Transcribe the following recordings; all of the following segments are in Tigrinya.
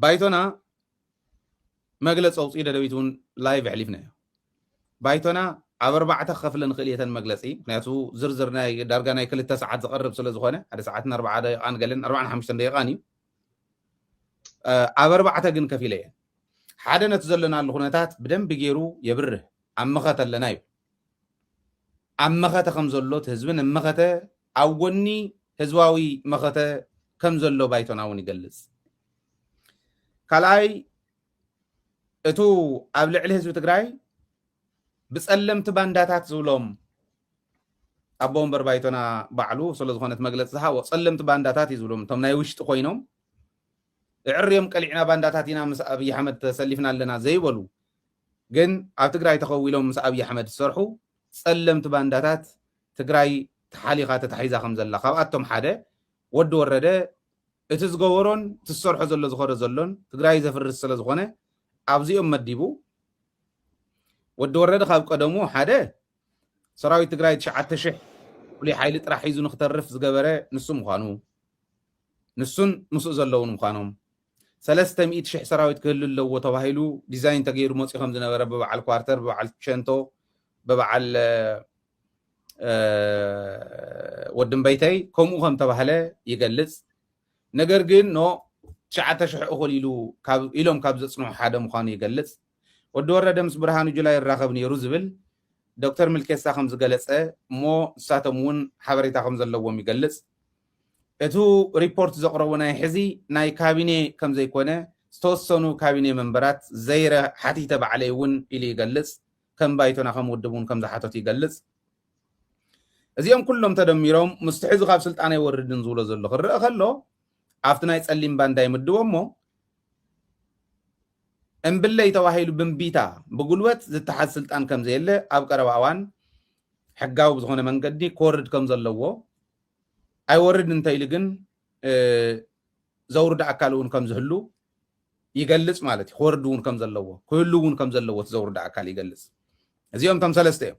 بايتونا مجلس أوصي دبيتون لايف عليفنا بايتونا عبر بعد خفل نخليه المجلسي ناتو زرزرنا درجنا كل 9 ساعات تقرب سلا زخونه هذا ساعتنا 4 دقائق أنا قالن 4 5 دقائق أني عبر بعد جن كفيلة حدا نتزلنا على الخناتات بدم بيجرو يبره عم خات لنا يب عم خات خمزلوت هزبن عم خات أولني هزواوي مخات كم زلوا بايتونا وني جلس كلاي اتو قبل عليه هزب تجراي بسألمت بانداتات زولهم أبوهم بربايتنا بعلو صلى زخانة مجلس زها وسألمت بانداتات يزولهم تم نايوش تقوينهم عريم كلعنا بانداتاتنا مس أبي أحمد سلفنا لنا زي ولو جن أبتقراي تخويلهم مس أبي أحمد الصرحو سألمت بانداتات تقراي تحاليقات تحيزا خمزة الله خاطهم حدا ودو ورده اتزغورون تسرحو زلو زخور زلون تقراي زفر السلا زخانة أبزيهم مديبو ودو ورده خاب قدمو حدا سراوي تقراي تشعت شح ولي حيلت راح يزو نخترف زقبره نسو مخانو نسون نسو زلون مخانوم 300 شح سراوي كل اللو وتواهيلو ديزاين تغيير موصي خمس نبره ببعل كوارتر ببعل شنتو ببعل ودن بيتي كومو خم تواهله يقلص نجر جن نو شعت شح أخول يلو كاب إلهم كابز صنع حدا مخان يقلص ودو ورده مس برهانو جلاي الراخبني روزفل دكتور ملكيسا خمس جلسة مو ساتمون حبريتا خمس اللوم يجلس اتو ريبورت زقرونا حزي ناي كابيني كم زي كونه ستوسونو كابيني منبرات زيرة حتي تبع عليون إلي يجلس كم بايتونا خم ودبون كم زحاتو يجلس ازيهم كلهم تدميرهم مستحيز غاب سلطانه يورد نزوله زلو خرق خلو عفتنا يتسلم بانداي مدومو ام بالله يتواهيلو بنبيتا بقولوت زتحد سلطان كم زي اللي ابقى رواوان حقاو بزخونه منقدي كورد كم زلوو اي ورد انتي لغن زورد اكالون كم زهلو يقلص مالتي خوردون كم زلوو كلون كم زلوو زورد اكال يقلص ازيهم تمثلسته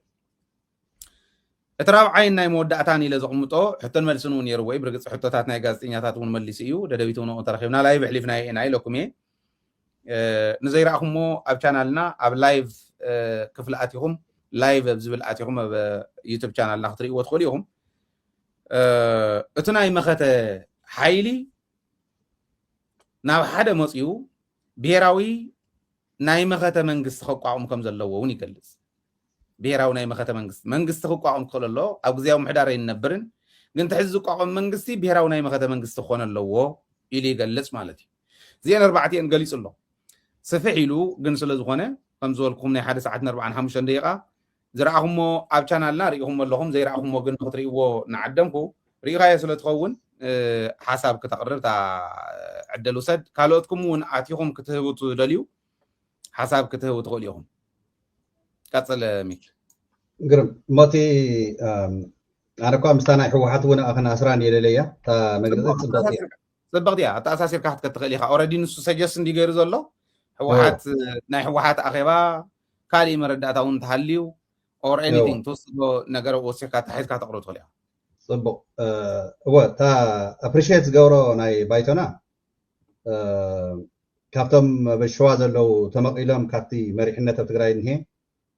اتراب عين ناي مودعتاني لزقمطو حتى الملسنون يروي برقص حتوتات ناي غازطينياتات ون مليسيو ددبيتونو ترخيبنا لايف حليفنا اي لكم نزير أخمو أب channelنا أب لايف كفل آتيهم لايف بزبل آتيهم أب يوتيوب channel نخطري وادخليهم اتناي مخت حيلي ناو حدا مصيو بيراوي ناي مخت منقص خقعهم كم زلوون يقلص بيراو ناي مخت منقص خقعهم كل الله أو زيهم حدارين نبرن قنت حزق قعهم منقصي بيراو ناي مخت منقص خون الله إلي يقلص مالتي زين 4 انقليص الله سفعيلو جن سلا زغونه كمزولكم ناي 1 ساعه 45 دقيقه زراعهم اب channelنا ريهم لهم زيراهم جن خطريو نعدمكو ريغايه سلا تخون حساب كتقرر تاع عدلو سد كالوتكم ون اتيهم كتهبطو دليو حساب كتهبطو تقوليهم قصل ميك قرب ماتي انا كو مستانع حوحات ونا اخنا اسران يليليا تا مغرزت صبغتيا تا اساسير كحت كتخليها اوريدي نسو سجست اندي غير زلو حوحات ناي حوحات اخيبا كالي مرداتاون تحليو or anything توصلو نغير وسيكا تحيز كتقرو تخليها صبغ هو تا appreciate غورو ناي بايتونا كابتم بشوا زلو تمقيلهم كاتي مريحنه تغراي نهي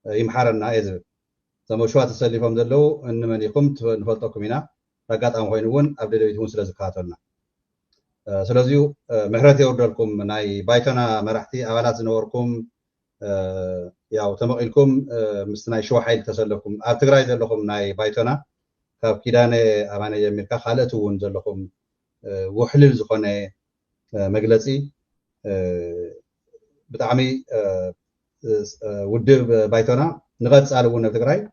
يمحرنا ايزب زمو شوا تسلفهم زلو ان من يقمت نفلطكم هنا رقاطام خوينون ابدليتون سلازكاتنا سلازيو مهرات يوردلكم ناي بايتونا مرحتي أولاد زنوركم ياو تمقيلكم مستناي شو حيل تسلفكم أبتقراي زلكم ناي بايتونا كاب كيداني أماني جميلكا خالتون زلكم وحلل زخوني مجلسي بتعمي ودب بايتونا نغاد سألون أبتقراي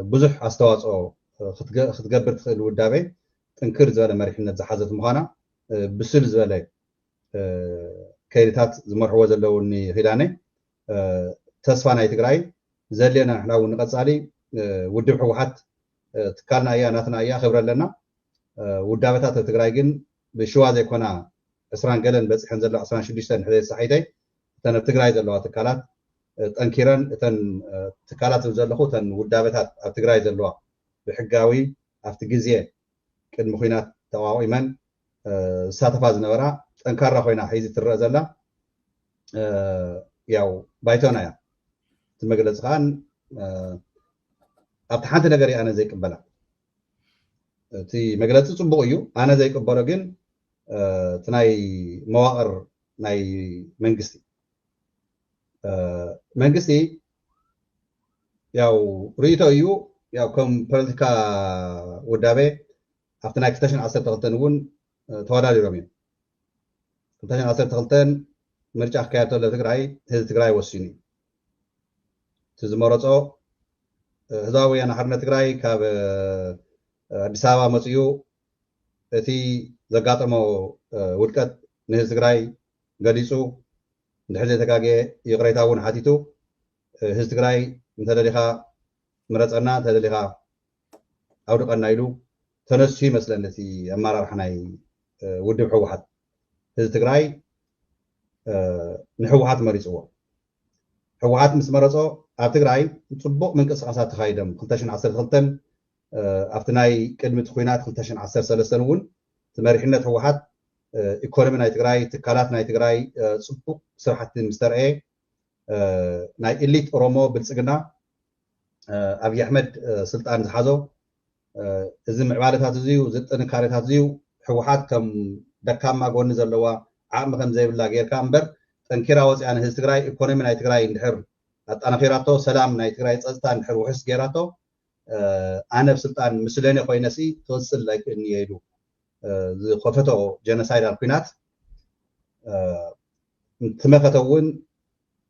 بزح أستواصو ختقبر تخيل ودابي تنكر زوالة مريحنة زحازة مخانا بسل زبالة كيريتات زمرحوة زلوني خلاني تسفانا يتقراي زلينا احنا ونقصالي ودب حوحات تكالنا ايا ناتنا ايا خبرا لنا ودابتات تقرايقن بشوا زي كونا اسران قلن بس حنزلو اسران شديشتن حديث صحيتي تن تقراي زلوها تكالات تنكيران تن تكالات زلخو تن ودابتات تقراي زلوها بحقاوي افتقزيه كد مخينات تواويمن ساتفاز نبرا ጠንካራ ኮይና ሒዚ ትረአ ዘላ ያው ባይቶና እያ እቲ መግለፂ ከዓ ኣብቲ ሓንቲ ነገር ኣነ ዘይቅበላ እቲ መግለፂ ፅቡቅ እዩ ኣነ ዘይቅበሎ ግን እቲ ናይ መዋቅር ናይ መንግስቲ ያው ርእይቶ እዩ ያው ከም ፖለቲካ ውዳቤ ኣብቲ ናይ 2012 እውን ተወዳዲሮም እዮም 2012 ምርጫ ክካየድ ተሎ ትግራይ ህዝቢ ትግራይ ወሲኑ እቲ ዝመረፆ ህዝባዊ ወያነ ሓርነት ትግራይ ካብ ኣዲስ ኣበባ መፅኡ እቲ ዘጋጠሞ ውድቀት ንህዝቢ ትግራይ ገሊፁ እንድሕር ዘይተጋግየ ይቅሬታ እውን ሓቲቱ ህዝቢ ትግራይ እንተደሊኻ ምረፀና እንተደሊኻ ኣውድቀና ኢሉ ተነሱ ይመስለኒ እቲ ኣመራርሓ ናይ ውድብ ሕወሓት ህዝቢ ትግራይ ንሕወሓት መሪፅዎ ሕወሓት ምስ መረፆ ኣብ ትግራይ ፅቡቅ ምንቅስቃሳት ተካይዶም 2012 ኣብቲ ናይ ቅድሚ ኩናት 2013 እውን እቲ መሪሕነት ሕወሓት ኢኮኖሚ ናይ ትግራይ ትካላት ናይ ትግራይ ፅቡቅ ስራሕቲ ምስ ተርአየ ናይ ኤሊት ኦሮሞ ብልፅግና ኣብይ ኣሕመድ ስልጣን ዝሓዞ እዚ ምዕባለታት እዚዩ እዚ ጥንካሬታት እዚዩ ሕወሓት ከም ደካማ ጎኒ ዘለዋ ዓቕሚ ከም ዘይብላ ጌርካ እምበር ጠንኪራ ወፅያ ንህዝቢ ትግራይ ኢኮኖሚ ናይ ትግራይ እንድሕር ኣጠናኺራቶ ሰላም ናይ ትግራይ ፀጥታ እንድሕር ውሕስ ጌራቶ ኣነ ብስልጣን ምስለኔ ኮይነሲ ትወፅል ኣይክእልኒ እየ ኢሉ ዝኸፈቶ ጀኖሳይዳል ኩናት ትመኸተ እውን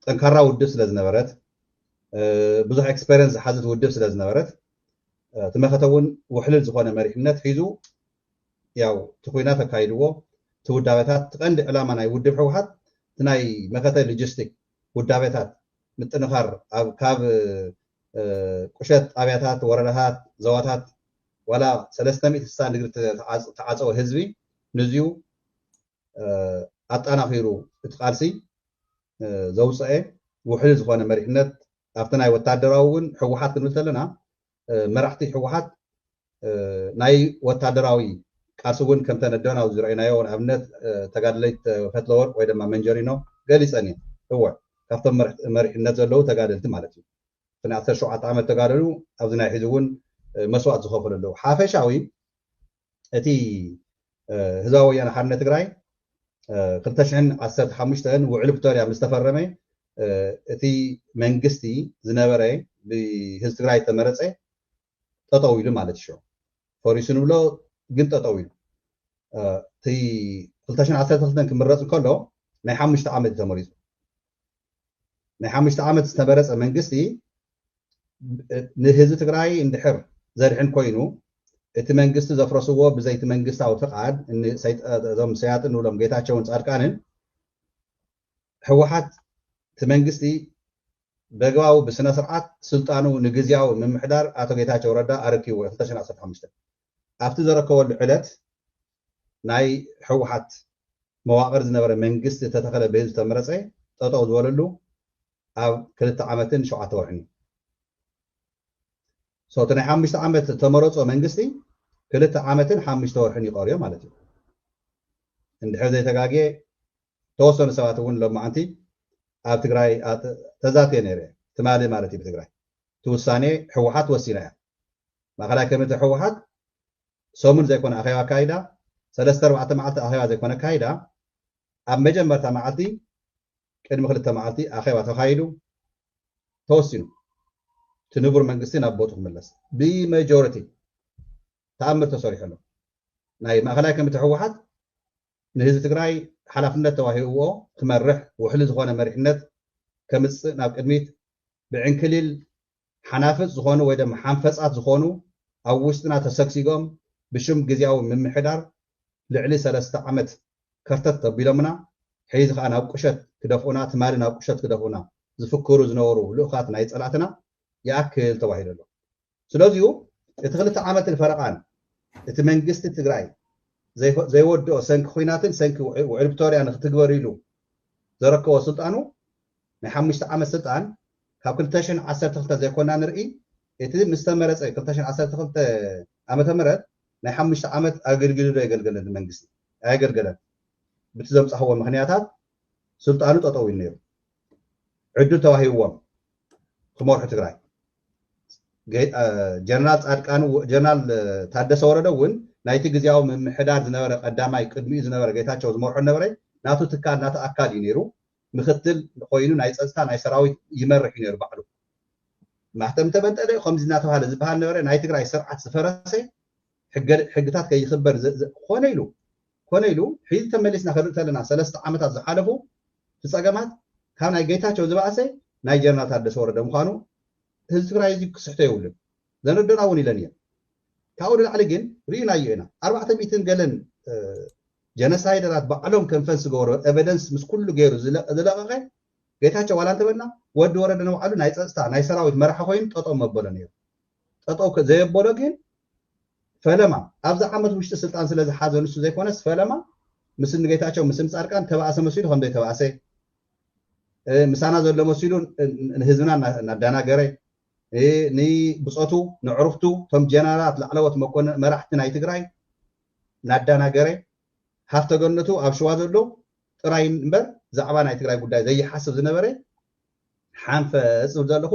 ጠንካራ ውድብ ስለ ዝነበረት ብዙሕ ኤክስፔሪንስ ዝሓዘት ውድብ ስለ ዝነበረት ትመኸተ እውን ውሕልል ዝኾነ መሪሕነት ሒዙ ያው እቲ ኩናት ኣካይድዎ እቲ ውዳቤታት ትቐንዲ ዕላማ ናይ ውድብ ሕወሓት እቲ ናይ መኸተ ሎጂስቲክ ውዳቤታት ምጥንኻር ካብ ቁሸት ጣብያታት ወረዳታት ዞባታት ዋላ 360 ዲግሪ ተዓፀወ ህዝቢ ንዝዩ ኣጠናኺሩ እቲ ቃልሲ ዘውፅአ ውሕል ዝኾነ መሪሕነት ኣብቲ ናይ ወታደራዊ እውን ሕወሓት ክንብል ከለና መራሕቲ ሕወሓት ናይ ወታደራዊ ቃልሲ እውን ከም ተነደና ኣብዚ ዝረአናዮ ንኣብነት ተጋድለይት ፈትለወርቅ ወይ ድማ መንጀሪኖ ገሊፀን እየ እወ ካብቶም መሪሕነት ዘለዉ ተጋደልቲ ማለት እዩ ፍና 17 ዓመት ተጋደሉ ኣብዚ ናይ ሒዚ እውን መስዋዕት ዝኸፈሉ ኣለዉ ሓፈሻዊ እቲ ህዝባዊ ወያነ ሓርነት ትግራይ 2015 ውዕል ፕሪቶርያ ምስ ተፈረመ እቲ መንግስቲ ዝነበረ ብህዝቢ ትግራይ ተመረፀ ጠጠው ኢሉ ማለት እዩ ፈሪሱ ንብሎ ግን ጠጠው ኢሉ እቲ 2012 ክምረፅ ከሎ ናይ 5 ዓመት ተመሪፁ ናይ 5 ዓመት ዝተመረፀ መንግስቲ ንህዝቢ ትግራይ እንድሕር ዘርሕን ኮይኑ እቲ መንግስቲ ዘፍረስዎ ብዘይቲ መንግስታዊ ፍቃድ እዞም ሰያጥን ንብሎም ጌታቸውን ፃድቃንን ሕወሓት እቲ መንግስቲ በግባቡ ብስነ ስርዓት ስልጣኑ ንግዝያዊ ምምሕዳር ኣቶ ጌታቸው ረዳ ኣረኪቡ 2015 ኣብቲ ዘረከበሉ ዕለት ናይ ሕወሓት መዋቅር ዝነበረ መንግስቲ ተተኸለ ብህዝቢ ተመረፀ ጠጠው ዝበለሉ ኣብ 2 ዓመትን 7 ወርሕን ሶ እቲ ናይ 5 ዓመት ተመረፆ መንግስቲ 2 ዓመትን 5 ወርሕን ይቀርዮ ማለት እዩ እንድሕር ዘይተጋግየ ተወሰኑ ሰባት እውን ሎማዓንቲ ኣብ ትግራይ ተዛትየ ነይረ ትማሊ ማለት እዩ ብትግራይ እቲ ውሳኔ ሕወሓት ወሲና እያ ማእኸላይ ኮሚቴ ሕወሓት ሰሙን ዘይኮነ ኣኼባ ኣካይዳ 3-4 መዓልቲ ኣኼባ ዘይኮነ ኣካይዳ ኣብ መጀመርታ መዓልቲ ቅድሚ 2 መዓልቲ ኣኼባ ተካይዱ ተወሲኑ እቲ ንቡር መንግስቲ ናብ ቦቱ ክምለስ ብመጆሪቲ ተኣምር ተሰሪሑ ኣሎ ናይ ማእኸላይ ኮሚቴ ሕወሓት ንህዝቢ ትግራይ ሓላፍነት ተዋሂብዎ ክመርሕ ውሕሊ ዝኾነ መሪሕነት ከምፅእ ናብ ቅድሚት ብዕንክሊል ሓናፍፅ ዝኾኑ ወይ ድማ ሓንፈፃት ዝኾኑ ኣብ ውሽጥና ተሰግሲጎም ብሽም ግዝያዊ ምምሕዳር ልዕሊ 3 ዓመት ከርተት ተቢሎምና ሒዚ ከዓ ናብ ቁሸት ክደፍኡና ትማሊ ናብ ቁሸት ክደፍኡና ዝፍክሩ ዝነበሩ ልኡኻት ናይ ፀላእትና ይኣክል ተባሂሉ ኣሎ ስለዚሁ እቲ 2 ዓመትን ፈረቓን እቲ መንግስቲ ትግራይ ዘይወድኦ ሰንኪ ኩናትን ሰንኪ ውዕል ፕሪቶርያ ንክትግበር ኢሉ ዘረከቦ ስልጣኑ ናይ 5 ዓመት ስልጣን ካብ 2012 ዘይኮና ንርኢ እቲ ምስ ተመረፀ 2012 ዓመተ ምህረት ናይ 5 ዓመት ኣገልግሉ ዶ የገልገለን መንግስቲ ኣየገልገለን بتزمصحوا مخنياتات سلطانو تطوي نير عدو توهيوم خمورح تግራይ جنرال صادقان جنرال ታደሰ ወረደ ውን ናይቲ ግዜያዊ ምምሕዳር ዝነበረ ቀዳማይ ቅድሚኡ ዝነበረ ጌታቸው ዝመርሖ ነበረ ናቱ ትካል ናቱ አካል ይነሩ ምክትል ኮይኑ ናይ ጸጥታ ናይ ሰራዊት ይመርሕ ይነሩ ባዕሉ ማህተም ተበንጠለ ከምዚ እናተባሃለ ዝበሃል ነበረ ናይ ትግራይ ስርዓት ዝፈረሰ ሕግታት ከይኽበር ኮነ ኢሉ ሒዝ ተመሊስና ከርኢ ተለና 3 ዓመታት ዝሓለፉ ፍጸገማት ካብ ናይ ጌታቸው ዝባእሰ ናይ ጀነራል ታደሰ ወረደ ምዃኑ ህዝቢ ትግራይ እዚ ክስሕቶ የብሉን ዘንርድና እውን ኢለን እየን ካብኡ ንላዕሊ ግን ርኢናዮ ኢና 400 ገለን ጀነሳይደራት ባዕሎም ከንፈን ዝገበሮ ኤቪደንስ ምስ ኩሉ ገይሩ ዝለቐቐ ጌታቸው ዋላ እንተበልና ወዲ ወረደ ነው ባዕሉ ናይ ጸጥታ ናይ ሰራዊት መራሒ ኮይኑ ጠጠው መበሎ ነይሩ ጠጠው ዘየበሎ ግን ፈለማ ኣብዛ ዓመት ውሽጢ ስልጣን ስለ ዝሓዘ ንሱ ዘይኮነስ ፈለማ ምስ ጌታቸው ምስ ጻድቃን ተባእሰ መሲሉ ከምዘይ ተባእሰ ምሳና ዘሎ መሲሉ ህዝብና እናዳናገረ ኒ ብጾቱ ንዕሩፍቱ ቶም ጀነራላት ላዕለወት መኮነ መራሕቲ ናይ ትግራይ ናዳናገረ ሃፍተገነቱ ኣብ ሸዋ ዘሎ ጥራይ እምበር ዛዕባ ናይ ትግራይ ጉዳይ ዘይሓስብ ዝነበረ ሓንፈ ዝብል ዘለኹ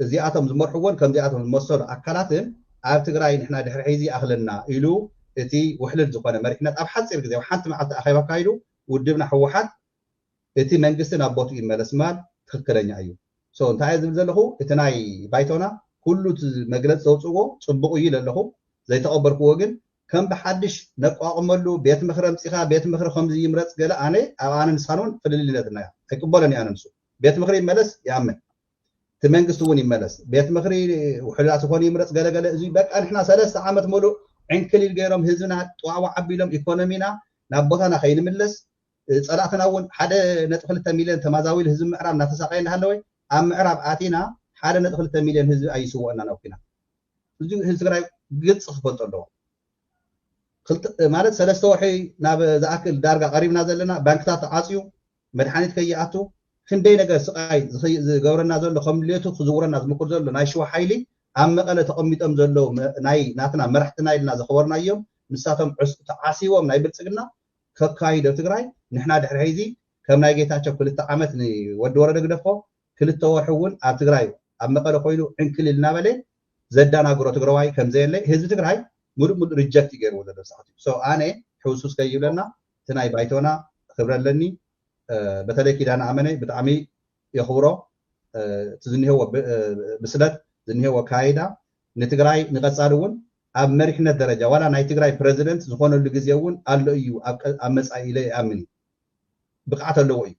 እዚኣቶም ዝመርሕዎን ከምዚኣቶም ዝመሰሉ ኣካላትን ኣብ ትግራይ ንሕና ድሕሪ ሒዚ ኣኽለና ኢሉ እቲ ውሕልል ዝኾነ መሪሕነት ኣብ ሓፂር ግዜ ሓንቲ መዓልቲ ኣኼባ ካይዱ ውድብና ሕወሓት እቲ መንግስቲ ናብ ቦቱ ይመለስ ማል ትክክለኛ እዩ እንታይ ዝብል ዘለኹ እቲ ናይ ባይቶና ኩሉ መግለጽ ዘውፅዎ ጽቡቕ እዩ ዘለኹ ዘይተቐበልክዎ ግን ከም ብሓድሽ ነቋቁመሉ ቤት ምክሪ ምጽኻ ቤት ምክሪ ከምዚ ይምረጽ ገለ ኣነ ኣብ ኣነ ንሳኖን ፍልልነትና ኣይቅበለኒ ኣነ ንሱ ቤት ምክሪ ይመለስ ይኣምን እቲ መንግስቲ እውን ይመለስ ቤት ምክሪ ውሕላት ዝኾነ ይምረጽ ገለ እዚ በቃ ንሕና 3 ዓመት ሙሉእ ዕንክሊል ገይሮም ህዝብና ጥዋዕዋ ዓቢሎም ኢኮኖሚና ናብ ቦታና ከይንምለስ ጸላእትና እውን 1.2 ሚልዮን ተማዛዊል ህዝቢ ምዕራብ እናተሳቀየና ሃለወ ኣብ ምዕራብ ኣቲና 1.2 ሚልዮን ህዝቢ ኣይስውዕና ነውኪና እዚ ህዝቢ ትግራይ ግልጽ ክፈልጦ ኣለዎ ማለት 3 ወርሒ ናብ ዝኣክል ዳርጋ ቀሪብና ዘለና ባንክታት ተዓጽዩ መድሓኒት ከይኣቱ ክንደይ ነገር ስቃይ ዝገብረና ዘሎ ከም ሌቱ ክዝውረና ዝምክር ዘሎ ናይ ሸዋ ሓይሊ ኣብ መቐለ ተቐሚጦም ዘሎ ናይ ናትና መራሕትና ኢልና ዘኽበርናዮም ንሳቶም ተዓሲቦም ናይ ብልጽግና ከካይዶ ትግራይ ንሕና ድሕሪ ሒዚ ከም ናይ ጌታቸው 2 ዓመት ወዲ ወረደ ግደፎ 2 ወርሒ እውን ኣብ ትግራይ ኣብ መቐለ ኮይኑ ዕንክሊል እናበለ ዘዳናግሮ ትግራዋይ ከም ዘየለ ህዝቢ ትግራይ ሙሉእ ሪጀክት ይገርዎ ዘሎ ሰዓት ሶ ኣነ ሕውሱስ ከይብለና እቲ ናይ ባይቶና ክብረለኒ በተለይ ኪዳነ ኣመነ ብጣዕሚ የኽብሮ ዝኒሄዎ ብስለት ዝኒሄዎ ካይዳ ንትግራይ ንቐጻሊ እውን ኣብ መሪሕነት ደረጃ ዋላ ናይ ትግራይ ፕሬዚደንት ዝኾነሉ ግዜ እውን ኣሎ እዩ ኣብ መጻኢ ኢለ ይኣምን ብቕዓት ኣለዎ እዩ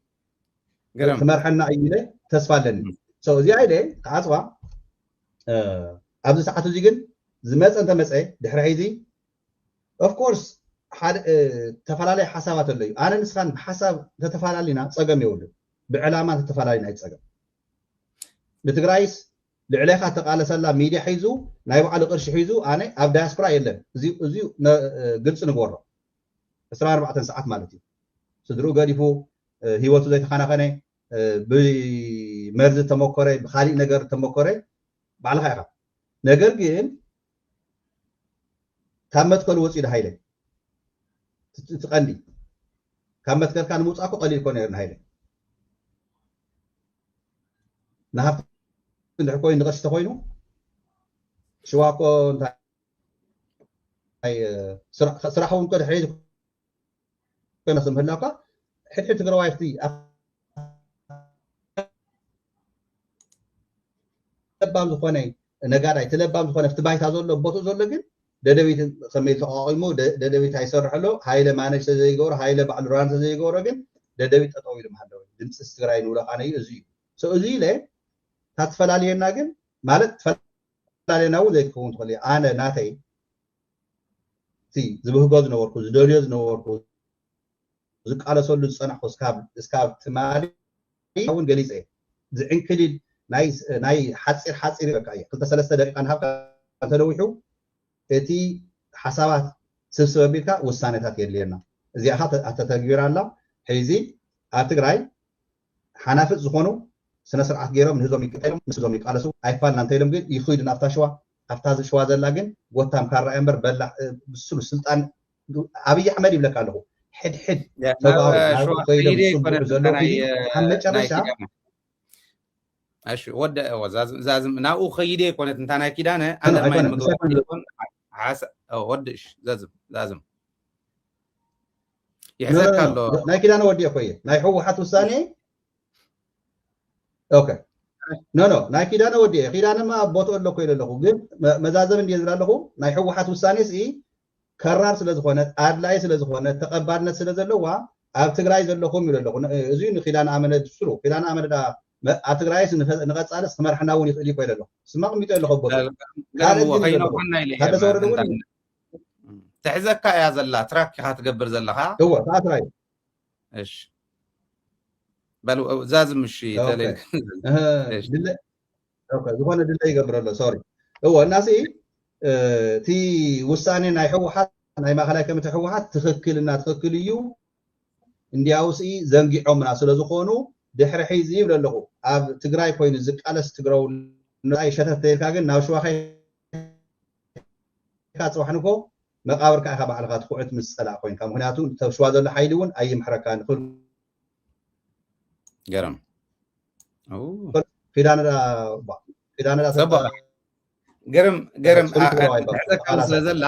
ክመርሐና እዩ ኢለ ተስፋ ኣለኒ ሶ እዚኣ ኢለ ተዓፅባ ኣብዚ ሰዓት እዚ ግን ዝመፀ እንተመፀ ድሕሪ ሒዚ ኦፍ ኮርስ ተፈላለየ ሓሳባት ኣሎ እዩ ኣነ ንስኻን ብሓሳብ ተተፈላለዩና ፀገም የብሉን ብዕላማ ተተፈላለዩና ኣይፀገም ብትግራይስ ልዕለኻ ተቃለሰላ ሚድያ ሒዙ ናይ ባዕሉ ቅርሺ ሒዙ ኣነ ኣብ ዳያስፖራ የለን እዚ ግልፂ ንግበሮ 24 ሰዓት ማለት እዩ ስድሪኡ ገዲፉ ሂወቱ ዘይተኸናኸነ ብመርዚ ተሞከረ ብካሊእ ነገር ተሞከረ ባዕልኻ ኢኻ ነገር ግን ካብ መትከል ወፂኡ ሃይለ ትቀንዲ ካብ መትከልካ ንምውፃእ እኮ ቀሊል ኮነ ነይሩ ሃይለ ንሃብቲ እንድሕር ኮይኑ ንቐሺ ተኮይኑ ሽዋኮ እንታይ ስራሕ እውን ኮ ድሕሪ ኮይና ስምህላካ ሕድሕድ ትግራዋይፍቲ ለባም ዝኾነ ነጋዳይ ትለባም ዝኾነ ፍቲ ባይታ ዘሎ ቦትኡ ዘሎ ግን ደደቢት ከመይ ተቋቂሙ ደደቢት ኣይሰርሐሎ ሃይለ ማነጅ ተዘይገብሮ ሃይለ ባዕሉ ራን ተዘይገብሮ ግን ደደቢት ጠጠው ኢሉ ማሃለወ ድምፂ ትግራይ ንብለኻነ እዩ እዚ እዩ እዚ ኢለ ታትፈላለየና ግን ማለት ተፈላለየና እውን ዘይክኸውን ትኽእል ኣነ ናተይ ዝብህጎ ዝነበርኩ ዝደልዮ ዝነበርኩ ዝቃለሰሉ ዝፀናሕኩ እስካብ ትማሊ እውን ገሊፀ እየ ዝዕንክሊል ናይ ሓፂር በቃ እየ 2-3 ደቂቃ ንሃብካ ተለዊሑ እቲ ሓሳባት ስብስብ ኣቢልካ ውሳኔታት የድልየና እዚኣ ኻ ተተግቢራ ኣላ ሕዚ ኣብ ትግራይ ሓናፍጥ ዝኾኑ ስነ ስርዓት ገይሮም ንህዝቦም ይቀጠሎም ንህዝቦም ይቃለሱ ኣይፋልና እንተኢሎም ግን ይኽይዱ ናብታ ሸዋ ኣብታ ሸዋ ዘላ ግን ጎታም ካረኣየ እምበር በላሕ ብስሉ ስልጣን ኣብይ ኣሕመድ ይብለካ ኣለኹ حد يا سباوي ما ناو شو خيدم خيدي صبح كنت زلو أنا خيدي عم مجرشا اش ود زازم ناو خيدي كنت انت انا كده انا انا اندر ماين ايكون بس مقبل ايكون يكون عاس ودش لازم لا لا يحزك لا له ناي كده انا ودي اخويا ناي هو حتى ثاني اوكي نو ناي كده انا ودي كده انا ما بوتو له كيلو له ግን መዛዘብ እንዲዝራ ኣለኹ ናይ ሕወሓት ውሳኔስ ከራር ስለ ዝኾነት ኣድላይ ስለ ዝኾነት ተቐባልነት ስለ ዘለዋ ኣብ ትግራይ ዘለኹም ኢሉ ኣለኹ እዚ ንኺዳን ኣመነ ድስሩ ኺዳን ኣመነ ኣብ ትግራይስ ንቐፃልስ ክመርሕና እውን ይኽእል ይኮይል ኣለኹ ስማ ቅሚጦ ኣለኹ ቦቱ ካልእ ግን ኢሉ ኣለኹ ታደሰ ወረደ እውን تحزك يا زلا تراك هتقبر زلها هو تراي ايش بلو زازم مش دليل دليل اوكي زغونه دليل يقبر له سوري هو الناس تي وساني ناي حوحات ناي ማእኸላይ ከም ሕወሓት ትኽክልና ትኽክል እዩ እንዲያውስ ዘንጊዖምና ስለ ዝኾኑ ድሕሪ ሒዚ ይብል ኣለኹ ኣብ ትግራይ ኮይኑ ዝቃለስ ትግራው ናይ ሸተት ተይልካ ግን ናብ ሸዋኸ ካጽዋሕንኮ መቃብር ካኢኻ ባዕልኻ ትኩዕት ምስ ፀላእ ኮይንካ ምክንያቱ ተሽዋ ዘሎ ሓይሊ እውን ኣይምሕረካ ንኽእል ገረም ፊዳነዳ ሰባ ገረም ሕዘካ ስለዘላ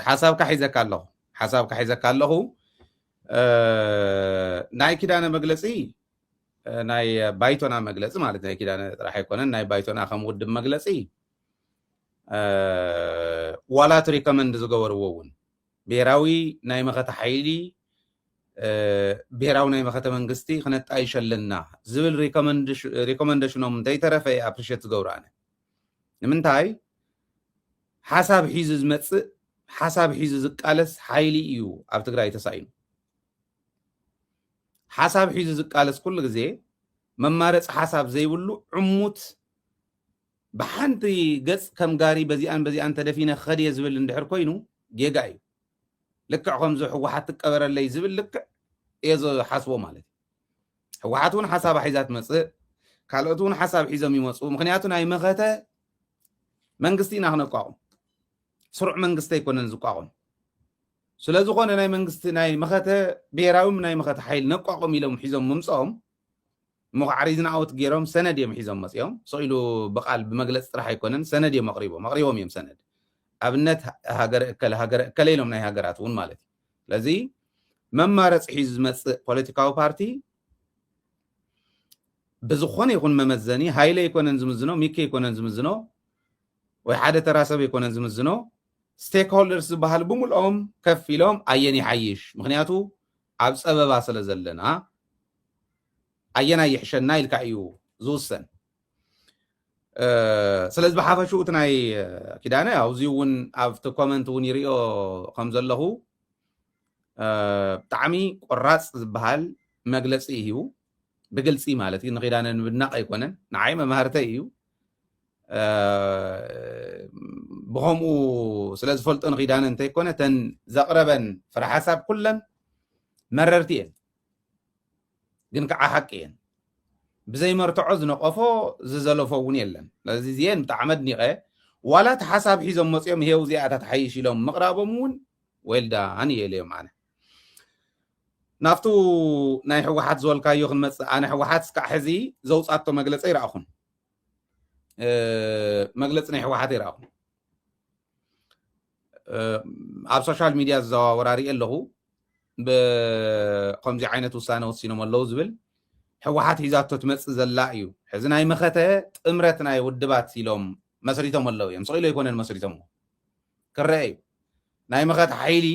ሓሳብካ ሒዘካ ኣለኹ ናይ ኪዳነ መግለፂ ናይ ባይቶና መግለፂ ማለት ናይ ኪዳነ ጥራሕ ኣይኮነን ናይ ባይቶና ከም ውድብ መግለፂ ዋላት ሪኮመንድ ዝገበርዎ እውን ብሔራዊ ናይ መኸተ ሓይሊ ብሔራዊ ናይ መኸተ መንግስቲ ክነጣይሸለና ዝብል ሪኮመንዴሽኖም እንተይተረፈ ኣፕሪሼት ዝገብሩ ኣነ ንምንታይ ሓሳብ ሒዙ ዝመፅእ ሓሳብ ሒዙ ዝቃለስ ሓይሊ እዩ ኣብ ትግራይ ተሳኢኑ ሓሳብ ሒዙ ዝቃለስ ኩሉ ግዜ መማረፂ ሓሳብ ዘይብሉ ዕሙት ብሓንቲ ገጽ ከም ጋሪ በዚኣን ተደፊነ ክኸድየ ዝብል እንድሕር ኮይኑ ጌጋ እዩ ልክዕ ከምዚ ሕወሓት ትቀበረለይ ዝብል ልክዕ እየ ዝሓስቦ ማለት እዩ ሕወሓት እውን ሓሳብ ሒዛ ትመፅእ ካልኦት እውን ሓሳብ ሒዞም ይመፁ ምክንያቱ ናይ መኸተ መንግስቲ ኢና ክነቋቁም ስሩዕ መንግስቲ ኣይኮነን ዝቋቁም ስለዝኾነ ናይ መንግስቲ ናይ መኸተ ብሔራዊ ናይ መኸተ ሓይሊ ነቋቁም ኢሎም ሒዞም ምምፅኦም مقعري زناوت جيروم سند يم حزام مسيوم سئلو بقال بمجلس طرح يكونن سند يم مقريبهم يم سند ابنت هاجر كليلهم ناي هاجرات ون مالتي لذي ممارس حيز مس بوليتيكاو بارتي بزخون يكون ممزني هايله يكونن زمزنو ميكي يكونن زمزنو وحده تراسب يكونن زمزنو ستيك هولدرز بحال بمولهم كفيلهم ايني حيش مخنياتو عب سبب ስለዘለና ኣየና ይሕሸና ኢልካ እዩ ዝውሰን ስለዚ ብሓፈሽኡ እቲ ናይ ኪዳነ ኣብዚ እውን ኣብቲ ኮመንት እውን ይሪኦ ከም ዘለኹ ብጣዕሚ ቆራፅ ዝበሃል መግለፂ እዩ ብግልፂ ማለት እዩ ንኪዳነ ንብናቕ ኣይኮነን ንዓይ መምሃርተይ እዩ ብከምኡ ስለ ዝፈልጦ ንኪዳነ እንተይኮነ ተን ዘቕረበን ፍረ ሓሳብ ኩለን መረርቲ እየን ግን ከዓ ሓቂ እየን ብዘይመርትዖ ዝነቐፎ ዝዘለፎ እውን የለን ስለዚ እዚአን ብጣዕሚ ኣድኒቐ ዋላ እቲ ሓሳብ ሒዞም መፅኦም ይሄው እዚኣታት ሓይሽ ኢሎም ምቕራቦም እውን ወልዳን እየልዮም ኣነ ናብቱ ናይ ሕወሓት ዝበልካዮ ክንመፅእ ኣነ ሕወሓት እስካዕ ሕዚ ዘውፃቶ መግለፂ ይረኣኹን መግለፂ ናይ ሕወሓት ይረኣኹን ኣብ ሶሻል ሚድያ ዝዘዋወራ ሪኢ ኣለኹ بكمزي عينة وسانة وسينو ملو زبل حوحات هيزاتو تمص زلا እዩ ሕዚ ናይ መኸተ ጥምረት ናይ ውድባት ኢሎም መስሪቶም ኣለዉ እዮም ሰቂሉ ይኮነን መስሪቶም ክረአ እዩ ናይ መኸተ ሓይሊ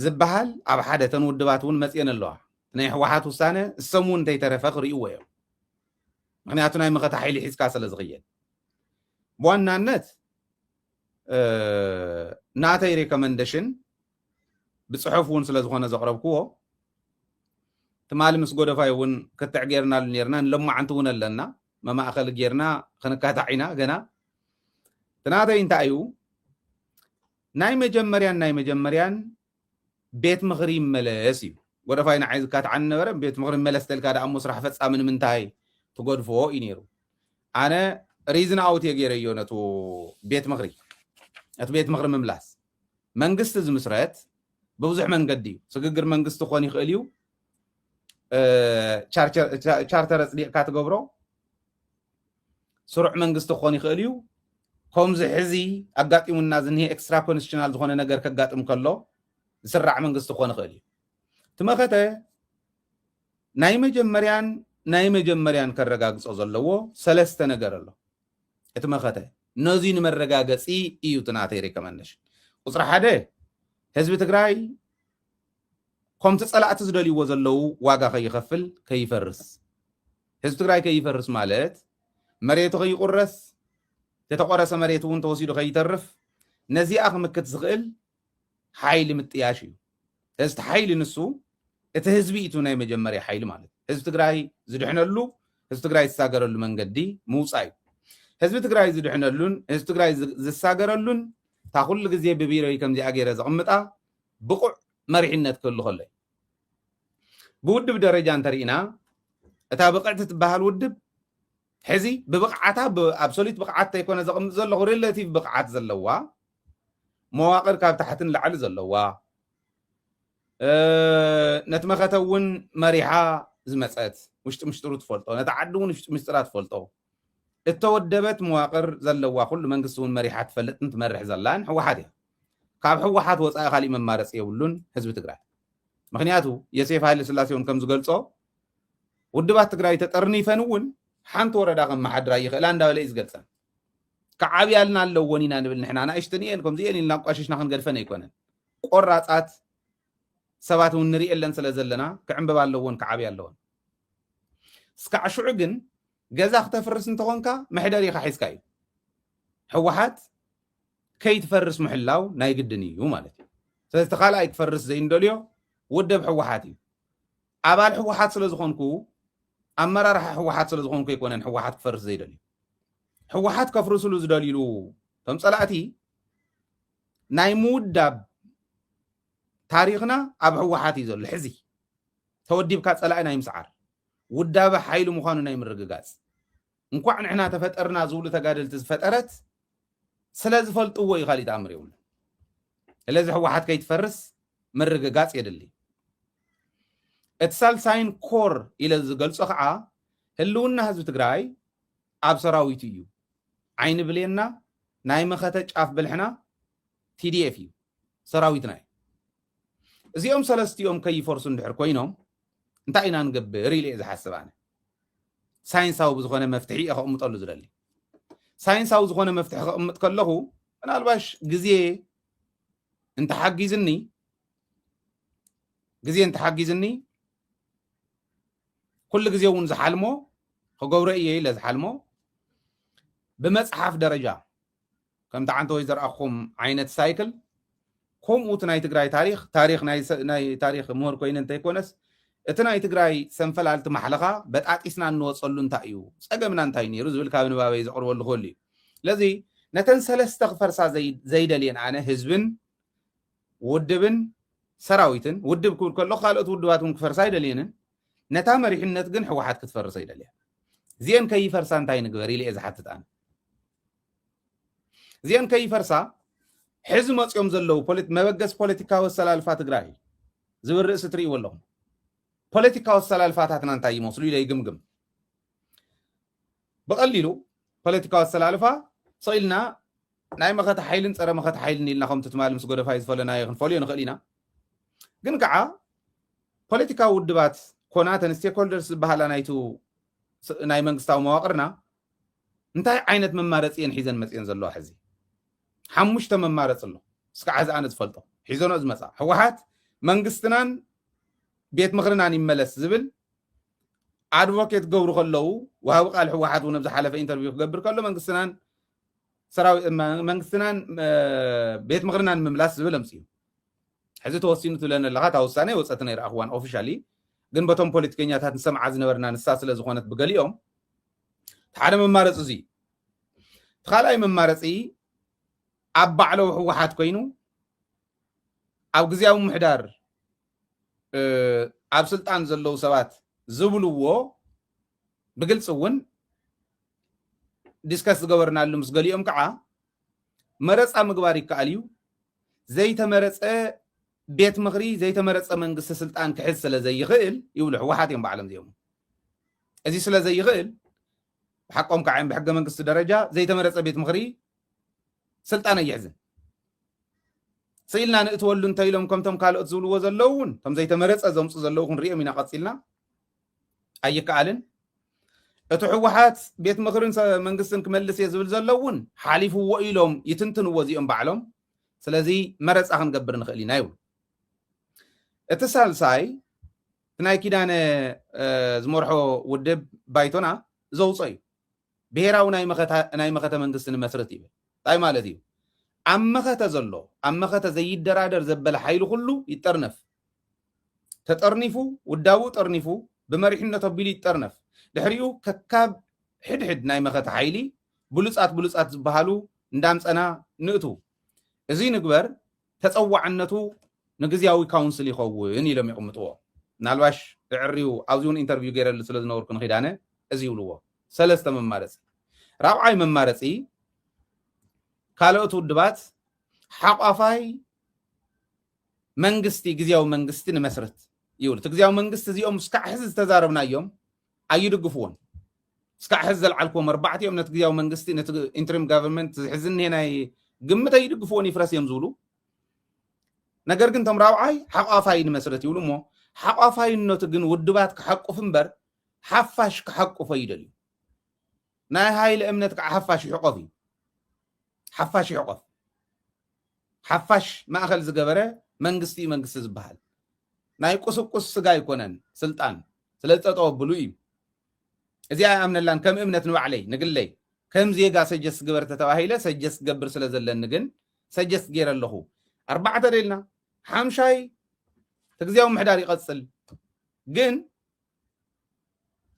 ዝበሃል ኣብ ሓደ ተን ውድባት እውን መፅየን ኣለዋ ናይ ሕወሓት ውሳነ እሰሙ እንተይተረፈ ክርእይዎ እዮም ምክንያቱ ናይ መኸተ ሓይሊ ሒዝካ ስለ ዝኽየል ብዋናነት ናተይ ሪኮመንዴሽን بصحف ون سلا زخونه زقربكو تمال مس غودفاي ون كتع غيرنا لنيرنا لما عنتون لنا ما اخل غيرنا خنكاتعينا غنا تناده انتايو ناي مجمريان بيت مغري ملاسي غودفاينا عايز كات عن نبر بيت مغري ملس تلك هذا امس راح فصامن منتاي تغودفو ينيرو انا ريزن اوت يغيريونتو بيت مغري مملاس منغست زمسرات بوزح من قدي سجر من قصته خوني خليو شارتر صديق كاتجبرو سرع من قصته خوني خليو كم زحزي أقاطي من الناس إن هي إكسترا كونستيشنال زخونة نجار كقاطي مكلو سرع من قصته خوني خليو تماخته نايم جمريان كرجاجس أزلوا سلسة نجار الله تماخته نزين مرجاجس إيو تناطيري كمانش وصراحة هذا حزب تجراي كم تسأل تزدلي وزلوا واقع يخفل كيفرس حزب تجراي كيفرس مالت مريته يقرس تتقرس مريته وانت وسيله يترف نزي أخم كتزغل حيل متياشي هزت حيل نسو اتهزبيتو ناي مجمري حيل مالت حزب تجراي زدحنا له حزب تجراي ساجر له من قدي مو صعب حزب تجراي زدحنا لون حزب تجراي زساجر لون تاخل غزي ببيري كم زي اغير زقمطا بقع مرحنت كله خلي بودب درجه انترينا اتا بقعت تبهال ودب حزي ببقعتا بابسوليت بقعتا يكون زقم زلو ريلاتيف بقعات زلوا مواقر كاب تحتن لعل زلوا نتمختون مريحه زمصات مشطرو تفلطو نتعدون مشطرات تفلطو التودبت مواقر زلوا كل منقسون مريحه تفلط انت مرح زلان حوحاتها كاب حوحات وصاي خالي ممارص يولون حزب تግራይ مخنياتو يسيف هايل سلاسيون كم زغلصو ودبات تግራይ تطرنيفنون حنت وردا كم محدرا يخلا انداول يزغلصن كعابي يالنا لو ونينا نبل نحنا انا اشتنينكم زين لنقاششنا خنغدفن يكونن قراصات سبات ونري لن سلازلنا كعنبب اللون كعابي اللون سكع شعقن جزا اختفرس انت هونكا محدري خحيسكاي حوحات كي تفرس محلاو ناي قدنيو مالتي ستخال اي تفرس زي اندوليو ودب حوحاتي ابال حوحات سلازخونكو امرار حوحات سلازخونكو يكونن حوحات تفرس زي دوليو حوحات كفرسو لزدوليلو تمصلاتي ناي موداب تاريخنا اب حوحات يزل حزي توديب كاصلاي ناي مسعر وداب حيل مخانو ناي مرغغاص እንኳን احنا ተፈጠርና ዝውሉ ተጋደልት ዝፈጠረት ስለዚ ፈልጥዎ ይኻሊ ታምሪው ስለዚ ህወሓት ከይትፈርስ መረጋጋጽ የደሊ እትሳል ሳይን ኮር ኢለ ዝገልጾ ከዓ ህልውና ህዝብ ትግራይ ኣብ ሰራዊት እዩ ዓይኒ ብሌና ናይ መኸተ ጫፍ ብልሕና TDF እዩ ሰራዊት ናይ እዚኦም ሰለስቲኦም ከይፈርሱ እንድሕር ኮይኖም እንታይ ኢና ንገብር ኢለ ዝሓስብ ኣነ ሳይንሳዊ ብዝኾነ መፍትሒ እኸምጠሉ ዝደሊ ሳይንሳዊ ዝኾነ መፍትሒ ከቕምጥ ከለኹ ምናልባሽ ግዜ እንተሓጊዝኒ ኩሉ ግዜ እውን ዝሓልሞ ክገብሮ እየ ኢለ ዝሓልሞ ብመፅሓፍ ደረጃ ከምቲ ዓንተ ወይ ዘርአኹም ዓይነት ሳይክል ከምኡ እቲ ናይ ትግራይ ታሪክ ናይ ታሪክ ምሁር ኮይኑ እንተይኮነስ እቲ ናይ ትግራይ ሰንፈላልቲ ማሕለኻ በጣጢስና እንወፀሉ እንታይ እዩ ፀገምና እንታይ ነይሩ ዝብል ካብ ንባበይ ዘቕርበሉ ክህሉ እዩ ስለዚ ነተን ሰለስተ ክፈርሳ ዘይደልየን ኣነ ህዝብን ውድብን ሰራዊትን ውድብ ክብል ከሎ ካልኦት ውድባት እውን ክፈርሳ ኣይደልየንን ነታ መሪሕነት ግን ሕወሓት ክትፈርሳ ይደልያ እዚአን ከይፈርሳ እንታይ ንግበር ኢለ እየ ዝሓትት ኣነ እዚአን ከይፈርሳ ሕዚ መፅኦም ዘለው መበገስ ፖለቲካዊ ኣሰላልፋ ትግራይ ዝብል ርእሲ ትርእይዎ ኣለኹም ፖለቲካዊ ኣሰላልፋታትና እንታይ ይመስሉ ኢለ ይግምግም ብቐሊሉ ፖለቲካዊ ኣሰላልፋ ሰኢልና ናይ መኸተ ሓይልን ፀረ መኸተ ሓይልን ኢልና ከምቲ ትማል ምስ ጎደፋይ ዝፈለናዮ ክንፈልዮ ንኽእል ኢና ግን ከዓ ፖለቲካዊ ውድባት ኮናተን ስቴክሆልደርስ ዝበሃላ ናይቱ ናይ መንግስታዊ መዋቅርና እንታይ ዓይነት መማረፂ እየን ሒዘን መፅአን ዘለዋ ሕዚ ሓሙሽተ መማረፂ ኣሎ እስካዕ ሕዚ ኣነ ዝፈልጦ ሒዘኖ ዝመፃ ሕወሓት መንግስትናን ቤት ምክርናን ይመለስ ዝብል ኣድቮኬት ገብሩ ከለው ወሃቢ ቃል ሕወሓት እውን ኣብዝሓለፈ ኢንተርቪው ክገብር ከሎ መንግስትናን ቤት ምክርናን ምምላስ ዝብል ኣምፅኡ ሕዚ ተወሲኑ ትብለና ኣለካ እታ ውሳነ ወፀት ናይ ረኣኽዋን ኦፊሻሊ ግን በቶም ፖለቲከኛታት ንሰምዓ ዝነበርና ንሳ ስለ ዝኾነት ብገሊኦም ሓደ መማረፂ እዚ እቲ ካልኣይ መማረፂ ኣብ ባዕለው ሕወሓት ኮይኑ ኣብ ግዝያዊ ምሕዳር ኣብ ስልጣን ዘለው ሰባት ዝብልዎ ብግልፂ እውን ዲስከስ ዝገበርናሉ ምስ ገሊኦም ከዓ መረፃ ምግባር ይከኣል እዩ ዘይተመረፀ بيت مغري زي تمرص منقست سلطان كحس سلا زي يخيل يقولوا حوحات يوم بعلم زيهم ازي سلا زي يخيل حقهم كعين بحق منقست درجه زي تمرص بيت مغري سلطان يحزن سيلنا نتولوا انت يلهم كم كالوت زولو زلون كم زي تمرص زمص زلون ريم منا قصيلنا اي كالن اتو حوحات بيت مغرين منقستن كملس يزبل زلون حالفوا وإلهم يتنتنوا وزيهم بعلم سلازي مرص اخن قبر نخلينا يو اتسالساي تناي كيدان زمرحو ودب بايتونا زوصي بهراو ناي مخته منقستن مسرت يبل طاي مالتي امخته زلو امخته زي درادر زبل حيل كله يترنف تطرنفو وداو طرنفو بمرحنته بيلي يترنف دحريو ككاب حد ناي مخته حيلي بلصات زبحالو እንዳምፀና ንእቱ እዚ ንግበር ተጸዋዕነቱ ንግዚያዊ ካውንስል ይኸውን ኢሎም ይቕምጥዎ ናልባሽ ዕሪው ኣብዚውን ኢንተርቪው ገይረሉ ስለ ዝነበርኩ ንኺዳነ እዚ ይብልዎ ሰለስተ መማረፂ ራብዓይ መማረፂ ካልኦት ውድባት ሓቋፋይ መንግስቲ ግዚያዊ መንግስቲ ንመስረት ይብል ግዚያዊ መንግስቲ እዚኦም እስካዕ ሕዚ ዝተዛረብናዮም ኣይድግፍዎን እስካዕ ሕዚ ዘልዓልክዎም ኣርባዕቲኦም ነቲ ግዚያዊ መንግስቲ ነቲ ኢንተሪም ጋቨርንመንት ዝሕዝኒ ናይ ግምት ኣይድግፍዎን ይፍረስ እዮም ዝብሉ ነገር ግን ቶም ራብዓይ ሓቋፋይ ንመስረት ይብሉ እሞ ሓቋፋይነቱ ግን ውድባት ክሓቁፍ እምበር ሓፋሽ ክሓቁፎ ይደልዩ ናይ ሃይለ እምነት ከዓ ሓፋሽ ይሕቆፍ እዩ ሓፋሽ ይሕቆፍ ሓፋሽ ማእኸል ዝገበረ መንግስቲ ዝበሃል ናይ ቁስቁስ ስጋ ይኮነን ስልጣን ስለ ዝጠጠወብሉ እዩ እዚኣ ኣምነላን ከም እምነት ንባዕለይ ንግለይ ከም ዜጋ ሰጀስ ግበር ተተባሂለ ሰጀስ ገብር ስለ ዘለኒ ግን ሰጀስ ገይረ ኣለኹ ኣርባዕተ ደልና ሓምሻይ ትግዚያዊ ምሕዳር ይቐፅል ግን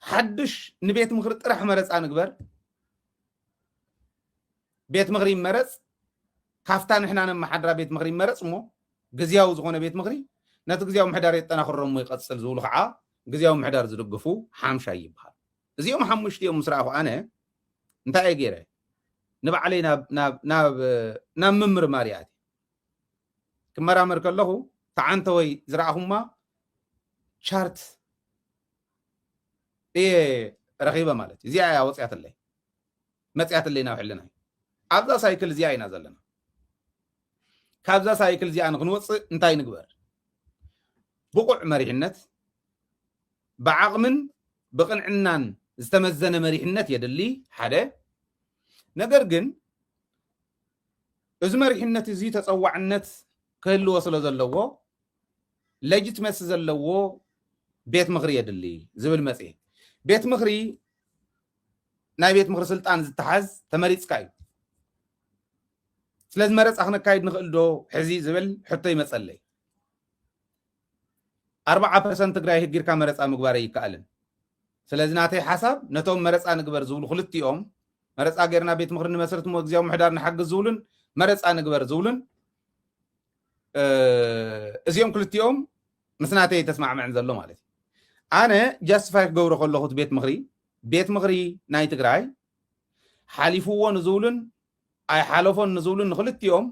ሓድሽ ንቤት ምክሪ ጥራሕ መረፃ ንግበር ቤት ምክሪ ይመረፅ ካፍታ ንሕና ነመሓድራ ቤት ምክሪ ይመረፅ እሞ ግዝያዊ ዝኾነ ቤት ምክሪ ነቲ ግዝያዊ ምሕዳር የጠናኽሮ እሞ ይቐፅል ዝብሉ ከዓ ግዝያዊ ምሕዳር ዝድግፉ ሓምሻይ ይበሃል እዚኦም ሓሙሽቲኦም ምስ ረኣኹ ኣነ እንታይ እየ ገይረ ንባዕለይ ናብ ምምርማር እያ ክመራመር ከለኹ ተዓንተ ወይ ዝረኣኹማ ቻርት እየ ረኺበ ማለት እዩ እዚኣ እያ መፅያትለይ ናብ ሕልና ኣብዛ ሳይክል እዚኣ ኢና ዘለና ካብዛ ሳይክል እዚኣ ንክንወፅእ እንታይ ንግበር ብቁዕ መሪሕነት ብዓቕምን ብቕንዕናን ዝተመዘነ መሪሕነት የድሊ ሓደ ነገር ግን እዚ መሪሕነት እዚ ተፀዋዕነት ክህልዎ ስለ ዘለዎ ለጅትመሲ ዘለዎ ቤት ምክሪ የድሊ ዝብል መፅሄት ቤት ምክሪ ናይ ቤት ምክሪ ስልጣን ዝተሓዝ ተመሪፅካ እዩ ስለዚ መረፃ ክነካይድ ንኽእል ዶ ሕዚ ዝብል ሕቶ ይመፀለይ 40% ትግራይ ህጊርካ መረፃ ምግባር ይከኣልን ስለዚ ናተይ ሓሳብ ነቶም መረፃ ንግበር ዝብሉ ክልቲኦም መረፃ ገይርና ቤት ምክሪ ንመስረት ሞ ግዝያዊ ምሕዳር ንሓግዝ ዝብሉን መረፃ ንግበር ዝብሉን እዚኦም ክልቲኦም ምስ ናተይ ተስማዕምዕን ዘሎ ማለት እዩ ኣነ ጃስቲፋይ ክገብሮ ከለኹ ቤት ምክሪ ናይ ትግራይ ሓሊፍዎ ንዝብሉን ኣይሓለፎን ንዝብሉን ንክልቲኦም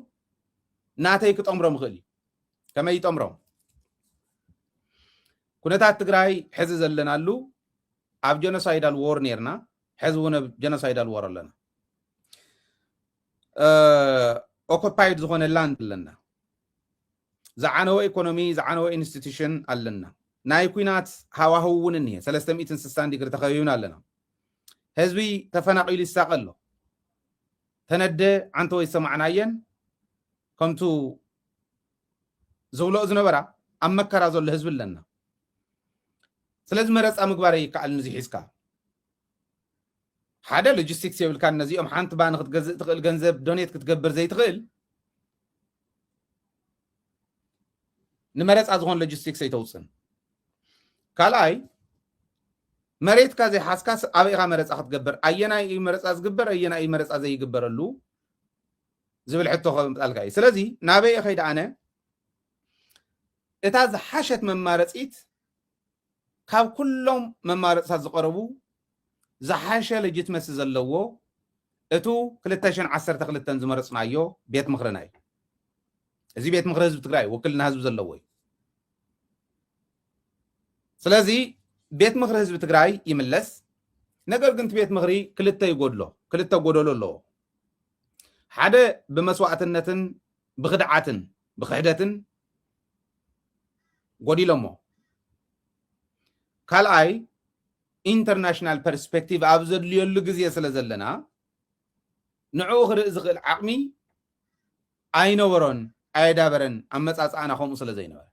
ናተይ ክጠምሮም ይኽእል እዩ ከመይ ይጠምሮም ኩነታት ትግራይ ሕዚ ዘለናሉ ኣብ ጀኖሳይዳል ዎር ነርና ሕዚ እውን ጀኖሳይዳል ዎር ኣለና ኦኩፓይድ ዝኾነ ላንድ ኣለና ዝዓነወ ኢኮኖሚ ዝዓነወ ኢንስቲትዩሽን ኣለና ናይ ኩናት ሃዋህው እውን እኒሄ 360 ዲግሪ ተኸቢብና ኣለና ህዝቢ ተፈናቂሉ ይሳቀ ኣሎ ተነደ ዓንተ ወይ ሰማዕናየን ከምቱ ዝብሎ ዝነበራ ኣብ መከራ ዘሎ ህዝቢ ኣለና ስለዚ መረፃ ምግባር ይከኣል ንዚ ሒዝካ ሓደ ሎጂስቲክስ የብልካ ነዚኦም ሓንቲ ባን ክትገዝእ ትኽእል ገንዘብ ዶኔት ክትገብር ዘይትኽእል ንመረፃ ዝኾን ሎጂስቲክስ ኣይተውፅን ካልኣይ መሬትካ ዘይሓዝካ ኣበኢኻ መረፃ ክትገብር ኣየናይ መረፃ ዝግበር ኣየናይ መረፃ ዘይግበረሉ ዝብል ሕቶ ከምጣልካ እዩ ስለዚ ናበይ ኸይደ ኣነ እታ ዝሓሸት መማረፂት ካብ ኩሎም መማረፅታት ዝቀረቡ ዝሓሸ ለጅትመሲ ዘለዎ እቱ 2012 ዝመረፅናዮ ቤት ምክርና እዩ እዚ ቤት ምክሪ ህዝቢ ትግራይ ወክልና ህዝቢ ዘለዎ እዩ ስለዚ ቤት ምክሪ ህዝቢ ትግራይ ይምለስ ነገር ግን ቤት ምክሪ ክልተ ይጎድሎ ክልተ ጎደሎ ኣለዎ ሓደ ብመስዋዕትነትን ብክድዓትን ብክሕደትን ጎዲሎሞ ካልኣይ ኢንተርናሽናል ፐርስፔክቲቭ ኣብ ዘድልየሉ ግዜ ስለ ዘለና ንዕኡ ክርኢ ዝኽእል ዓቕሚ ኣይነበሮን ኣይዳበረን ኣመፃፅኣና ከምኡ ስለ ዘይነበረ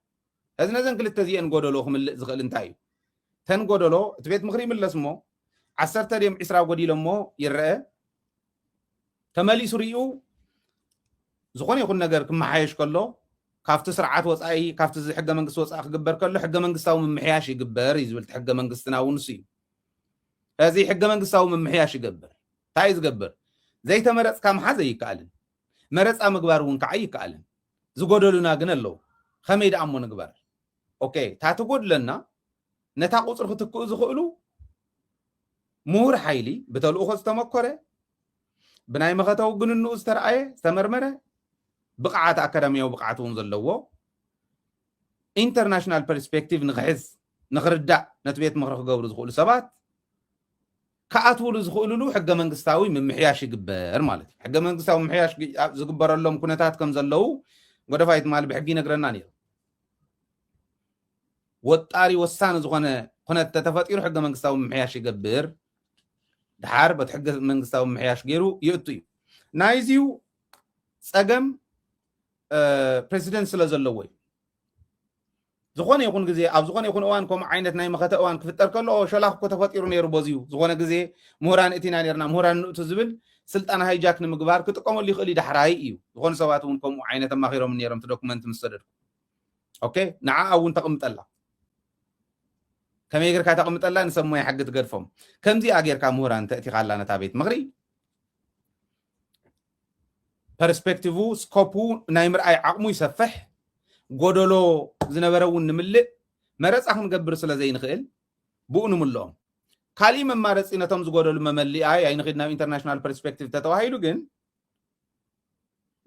እዚ ነዘን ክልተ እዚአን ጎደሎ ክምልእ ዝኽእል እንታይ እዩ ተን ጎደሎ እቲ ቤት ምክሪ ይምለስ እሞ 10-20 ጎዲሎ እሞ ይረአ ተመሊሱ ርኡ ዝኾነ ይኹን ነገር ክመሓየሽ ከሎ ካብቲ ስርዓት ወፃኢ ካብቲ ሕገ መንግስቲ ወፃኢ ክግበር ከሎ ሕገ መንግስታዊ ምምሕያሽ ይግበር እዩ ዝብል ሕገ መንግስትና እውን እሱ እዩ እዚ ሕገ መንግስታዊ ምምሕያሽ ይገብር እንታይ ዝገብር ዘይተመረፅካ ምሓዘ ይከኣልን መረፃ ምግባር እውን ከዓ ይከኣልን ዝጎደሉና ግን ኣለዉ ከመይ ደኣ እሞ ንግበር ኦኬ ታቲ ጎድለና ነታ ቁፅሪ ክትክኡ ዝኽእሉ ምሁር ሓይሊ ብተልእኾ ዝተመኮረ ብናይ መኸታዊ ግንንኡ ዝተረኣየ ዝተመርመረ ብቕዓት ኣካዳሚያዊ ብቕዓት እውን ዘለዎ ኢንተርናሽናል ፐርስፔክቲቭ ንክሕዝ ንክርዳእ ነቲ ቤት ምክሪ ክገብሩ ዝኽእሉ ሰባት ከኣትውሉ ዝኽእሉሉ ሕገ መንግስታዊ ምምሕያሽ ይግበር ማለት እዩ ሕገ መንግስታዊ ምምሕያሽ ዝግበረሎም ኩነታት ከም ዘለው ጎደፋይ ትማል ብሕጊ ይነግረና ነይሩ ወጣሪ ወሳኒ ዝኾነ ኩነት ተፈጢሩ ሕገ መንግስታዊ ምምሕያሽ ይገብር ድሓር በቲ ሕገ መንግስታዊ ምምሕያሽ ገይሩ ይእቱ እዩ ናይዚዩ ፀገም ፕሬዚደንት ስለ ዘለዎ እዩ ዝኾነ ይኹን ግዜ ኣብ ዝኾነ ይኹን እዋን ከምኡ ዓይነት ናይ መኸተ እዋን ክፍጠር ከሎ ሸላኽ እኮ ተፈጢሩ ነይሩ በዚዩ ዝኾነ ግዜ ምሁራን እቲና ነርና ምሁራን ንእቱ ዝብል ስልጣን ሃይጃክ ንምግባር ክጥቀመሉ ይኽእል ዳሕራይ እዩ ዝኾነ ሰባት እውን ከምኡ ዓይነት ኣማኺሮም ነይሮም እቲ ዶክመንት ምስ ሰደድኩ ኦኬ ንዓኣ እውን ተቕምጠላ ከመይ ጌርካ ተቕምጠላ ንሰብ ሞያ ሓጊ ትገድፎም ከምዚኣ ጌርካ ምሁራን ተእቲኻ ኣላ ነታ ቤት ምክሪ ፐርስፔክቲቭ ስኮፑ ናይ ምርኣይ ዓቕሙ ይሰፍሕ ጎደሎ ዝነበረ እውን ንምልእ መረፃ ክንገብር ስለ ዘይንኽእል ብኡ ንምልኦም ካሊእ መማረፂ ነቶም ዝጎደሉ መመሊኣ ኣይንኽድ ናብ ኢንተርናሽናል ፐርስፔክቲቭ ተተዋሂሉ ግን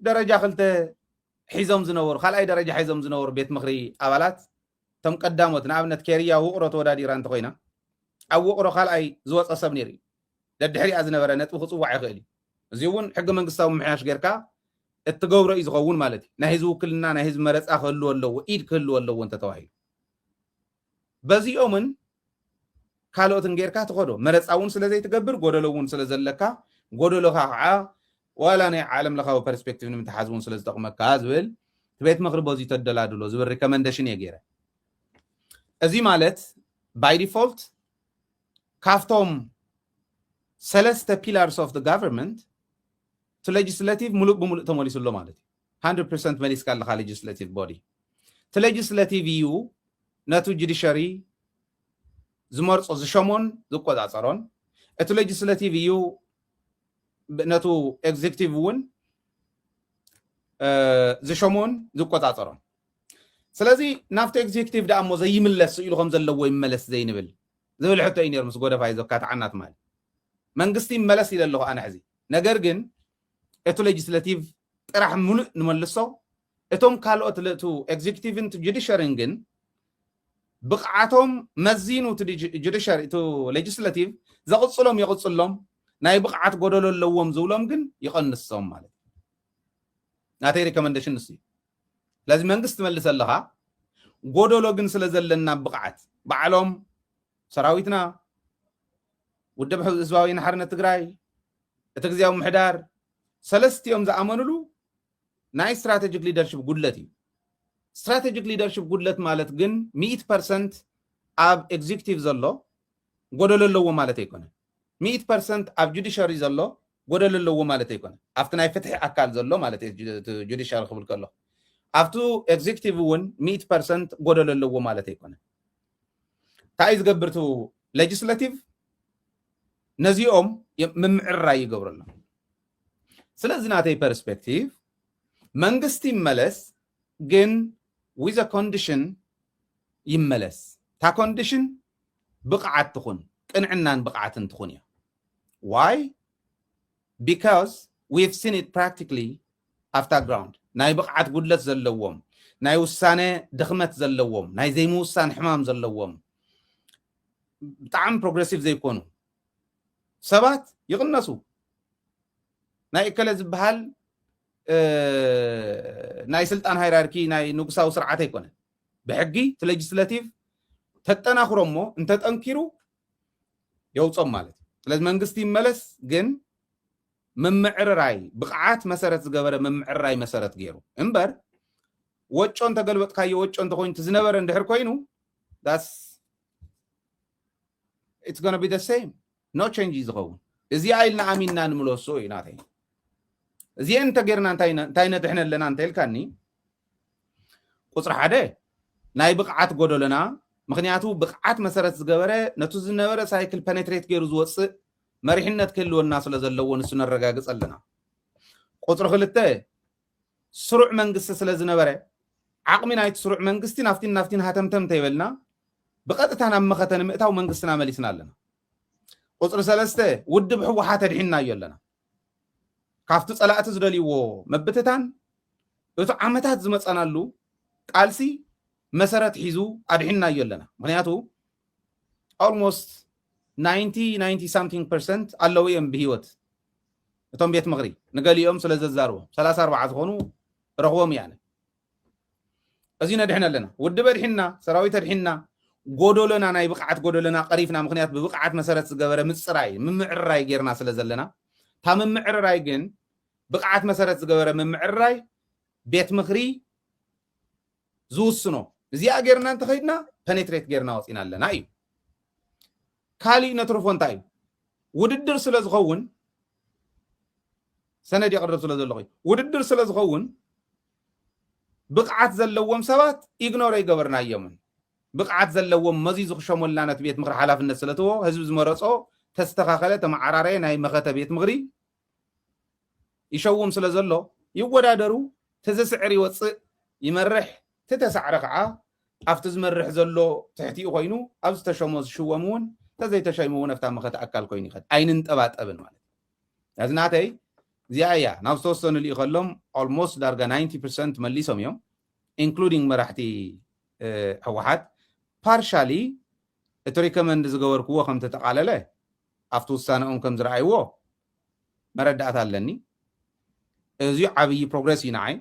ደረጃ ክልተ ሒዞም ዝነበሩ ካልኣይ ደረጃ ሒዞም ዝነበሩ ቤት ምክሪ ኣባላት ቶም ቀዳሞት ንኣብነት ኬርያ ውቕሮ ተወዳዲራ እንተኮይና ኣብ ውቕሮ ካልኣይ ዝወፀ ሰብ ነይሩ እዩ ደድሕሪኣ ዝነበረ ነጥቢ ክፅዋዕ ይኽእል እዩ እዚ እውን ሕገ መንግስታዊ ምምሕያሽ ጌርካ እትገብሮ እዩ ዝኸውን ማለት እዩ ናይ ህዝቢ ውክልና ናይ ህዝቢ መረፃ ክህልዎ ኣለዎ ኢድ ክህልዎ ኣለዎ እንተተዋሂሉ በዚኦምን ካልኦትን ጌርካ ትኸዶ መረፃ እውን ስለዘይትገብር ጎደሎ እውን ስለ ዘለካ ጎደሎካ ከዓ ዋላ ናይ ዓለም ለኻዊ ፐርስፔክቲቭ ንምትሓዝ እውን ስለ ዝጠቕመካ ዝብል ቤት ምክሪ በዚዩ ተደላድሎ ዝብል ሪኮመንዴሽን እየ ገይረ እዚ ማለት ባይ ዲፎልት ካፍቶም ሰለስተ ፒላርስ ኦፍ ገቨርንመንት to legislative ሙሉእ ብሙሉእ ተመሊሱሎ ማለት እዩ 100% መሊስካ ኣለካ legislative body to legislative እዩ ነቱ ጁዲሻሪ ዝመርፆ ዝሸሞን ዝቆፃፀሮን እቲ legislative እዩ ነቱ ኤግዚክቲቭ እውን ዝሸሞን ዝቆፃፀሮን ስለዚ ናብቲ ኤግዚክቲቭ ደኣ እሞ ዘይምለስ ኢሉ ከም ዘለዎ ይመለስ ዘይንብል ዝብል ሕቶ እዩ ነይሩ ምስ ጎደፋይ ዘካትዓናት ማለት መንግስቲ ይመለስ ኢለ ኣለኹ ኣነ ሕዚ ነገር ግን እቱ ሌጅስላቲቭ ጥራሕ ሙሉእ ንመልሶ እቶም ካልኦት ለቱ ኤግዚክቲቭን ጁዲሻሪን ግን ብቕዓቶም መዚኑ ጁዲሻሪ ቱ ሌጅስላቲቭ ዘቕፅሎም የቕፅሎም ናይ ብቕዓት ጎደሎ ኣለዎም ዝብሎም ግን ይቐንሶም ማለት ናተይ ሪኮመንዴሽን ንሱ ስለዚ መንግስቲ ትመልስ ኣለኻ ጎደሎ ግን ስለ ዘለና ብቕዓት ባዕሎም ሰራዊትና ውድብ ህዝባዊ ሓርነት ትግራይ እቲ ግዜያዊ ምሕዳር ሰለስቲኦም ዝኣመንሉ ናይ ስትራቴጂክ ሊደርሽፕ ጉድለት እዩ ስትራቴጂክ ሊደርሽፕ ጉድለት ማለት ግን 100% ኣብ ኤግዚክቲቭ ዘሎ ጎደሎ ኣለዎ ማለት ኣይኮነን 100% ኣብ ጁዲሻሪ ዘሎ ጎደሎ ኣለዎ ማለት ኣይኮነን ኣብቲ ናይ ፍትሒ ኣካል ዘሎ ማለት ጁዲሻሪ ክብል ከሎ ኣብቱ ኤግዚክቲቭ እውን 100% ጎደሎ ኣለዎ ማለት ኣይኮነን እንታይ ዝገብርቱ ሌጅስላቲቭ ነዚኦም ምምዕራይ ይገብረሎም ስለዚ ናተይ ፐርስፔክቲቭ መንግስቲ ይመለስ ግን with a condition ይመለስ ታ ኮንዲሽን ብቕዓት ትኹን ቅንዕናን ብቕዓትን ትኹን እያ why because we've seen it practically after ground ናይ ብቕዓት ጉድለት ዘለዎም ናይ ውሳነ ድኽመት ዘለዎም ናይ ዘይምውሳን ሕማም ዘለዎም ብጣዕሚ ፕሮግሬሲቭ ዘይኮኑ ሰባት ይቕነሱ ናይ እከለ ዝበሃል ናይ ስልጣን ሃይራርኪ ናይ ንጉሳዊ ስርዓት ኣይኮነ ብሕጊ እቲ ሌጅስላቲቭ ተጠናክሮ እሞ እንተጠንኪሩ የውፆም ማለት ስለዚ መንግስቲ ይመለስ ግን መምዕርራይ ብቕዓት መሰረት ዝገበረ መምዕርራይ መሰረት ገይሩ እምበር ወጮ እንተገልበጥካዮ ወጮ እንተኮይኑ ዝነበረ እንድሕር ኮይኑ it's going to be the same no change ዝኸውን እዚኣ ኢልና ኣሚንና ንምለሶ እዩ ናተይ እዚአን ተገርና እንታይ ነድሕነ ኣለና እንተልካኒ ቁፅሪ ሓደ ናይ ብቕዓት ጎደለና ምክንያቱ ብቕዓት መሰረት ዝገበረ ነቱ ዝነበረ ሳይክል ፔኔትሬት ገይሩ ዝወፅእ መሪሕነት ክህልወና ስለ ዘለዎ ንሱ ነረጋግፅ ኣለና ቁፅሪ ክልተ ስሩዕ መንግስቲ ስለ ዝነበረ ዓቕሚ ናይቲ ስሩዕ መንግስቲ ናፍቲን ሃተምተም ተይበልና ብቐጥታ ናብ መኸተ ንምእታው መንግስትና መሊስና ኣለና ቁፅሪ ሰለስተ ውድብ ሕወሓት ኣድሒና እዩ ኣለና ካብቲ ፀላእቲ ዝደልይዎ መብትታን እቲ ዓመታት ዝመፀናሉ ቃልሲ መሰረት ሒዙ ኣድሒና እዩ ኣለና ምክንያቱ almost 90 something % ኣለዉ እዮም ብሂወት እቶም ቤት ምኽሪ ንገሊኦም ስለ ዘዛርቦም 34 ዝኾኑ ረኽቦም እያነ እዚ ነድሕና ኣለና ውድብ ኣድሒና ሰራዊት ኣድሒና ጎደለና ናይ ብቕዓት ጎደለና ቀሪፍና ምክንያት ብብቕዓት መሰረት ዝገበረ ምፅራይ ምምዕርራይ ጌርና ስለ ዘለና ታ ምምዕርራይ ግን ብቕዓት መሰረት ዝገበረ ምምዕርራይ ቤት ምኽሪ ዝውስኖ እዚኣ ጌርና እንተኸይድና ፔኔትሬት ጌርና ወፂና ኣለና እዩ ካሊእ ነትርፎ እንታይ እዩ ውድድር ስለ ዝኸውን ሰነድ የቕርብ ስለ ዘሎ ኮይኑ ውድድር ስለ ዝኸውን ብቕዓት ዘለዎም ሰባት ኢግኖር ይገበርና እዮምን ብቕዓት ዘለዎም መዚዙ ክሸመልና ነቲ ቤት ምኽሪ ሓላፍነት ስለትዎ ህዝቢ ዝመረፆ ተስተኻኸለ ተመዓራረየ ናይ መኸተ ቤት ምኽሪ ይሸውም ስለ ዘሎ ይወዳደሩ ተዘስዕር ይወፅእ ይመርሕ ተተሳዕረ ከዓ ኣብቲ ዝመርሕ ዘሎ ትሕቲኡ ኮይኑ ኣብ ዝተሸሞ ዝሽወም እውን ተዘይተሸይሙ እውን ኣብታ መኸተ ኣካል ኮይኑ ይኸድ ኣይንንጠባጠብን ማለት እዚ ናተይ እዚኣ እያ ናብ ዝተወሰኑ ልኢ ከሎም ኦልሞስት ዳርጋ 90% መሊሶም እዮም ኢንክሉዲንግ መራሕቲ ሕወሓት ፓርሻሊ እቲ ሪኮመንድ ዝገበርክዎ ከም ተጠቃለለ ኣብቲ ውሳነኦም ከም ዝረኣይዎ መረዳእታ ኣለኒ እዚዩ ዓብዪ ፕሮግረስ እዩ ንዓይ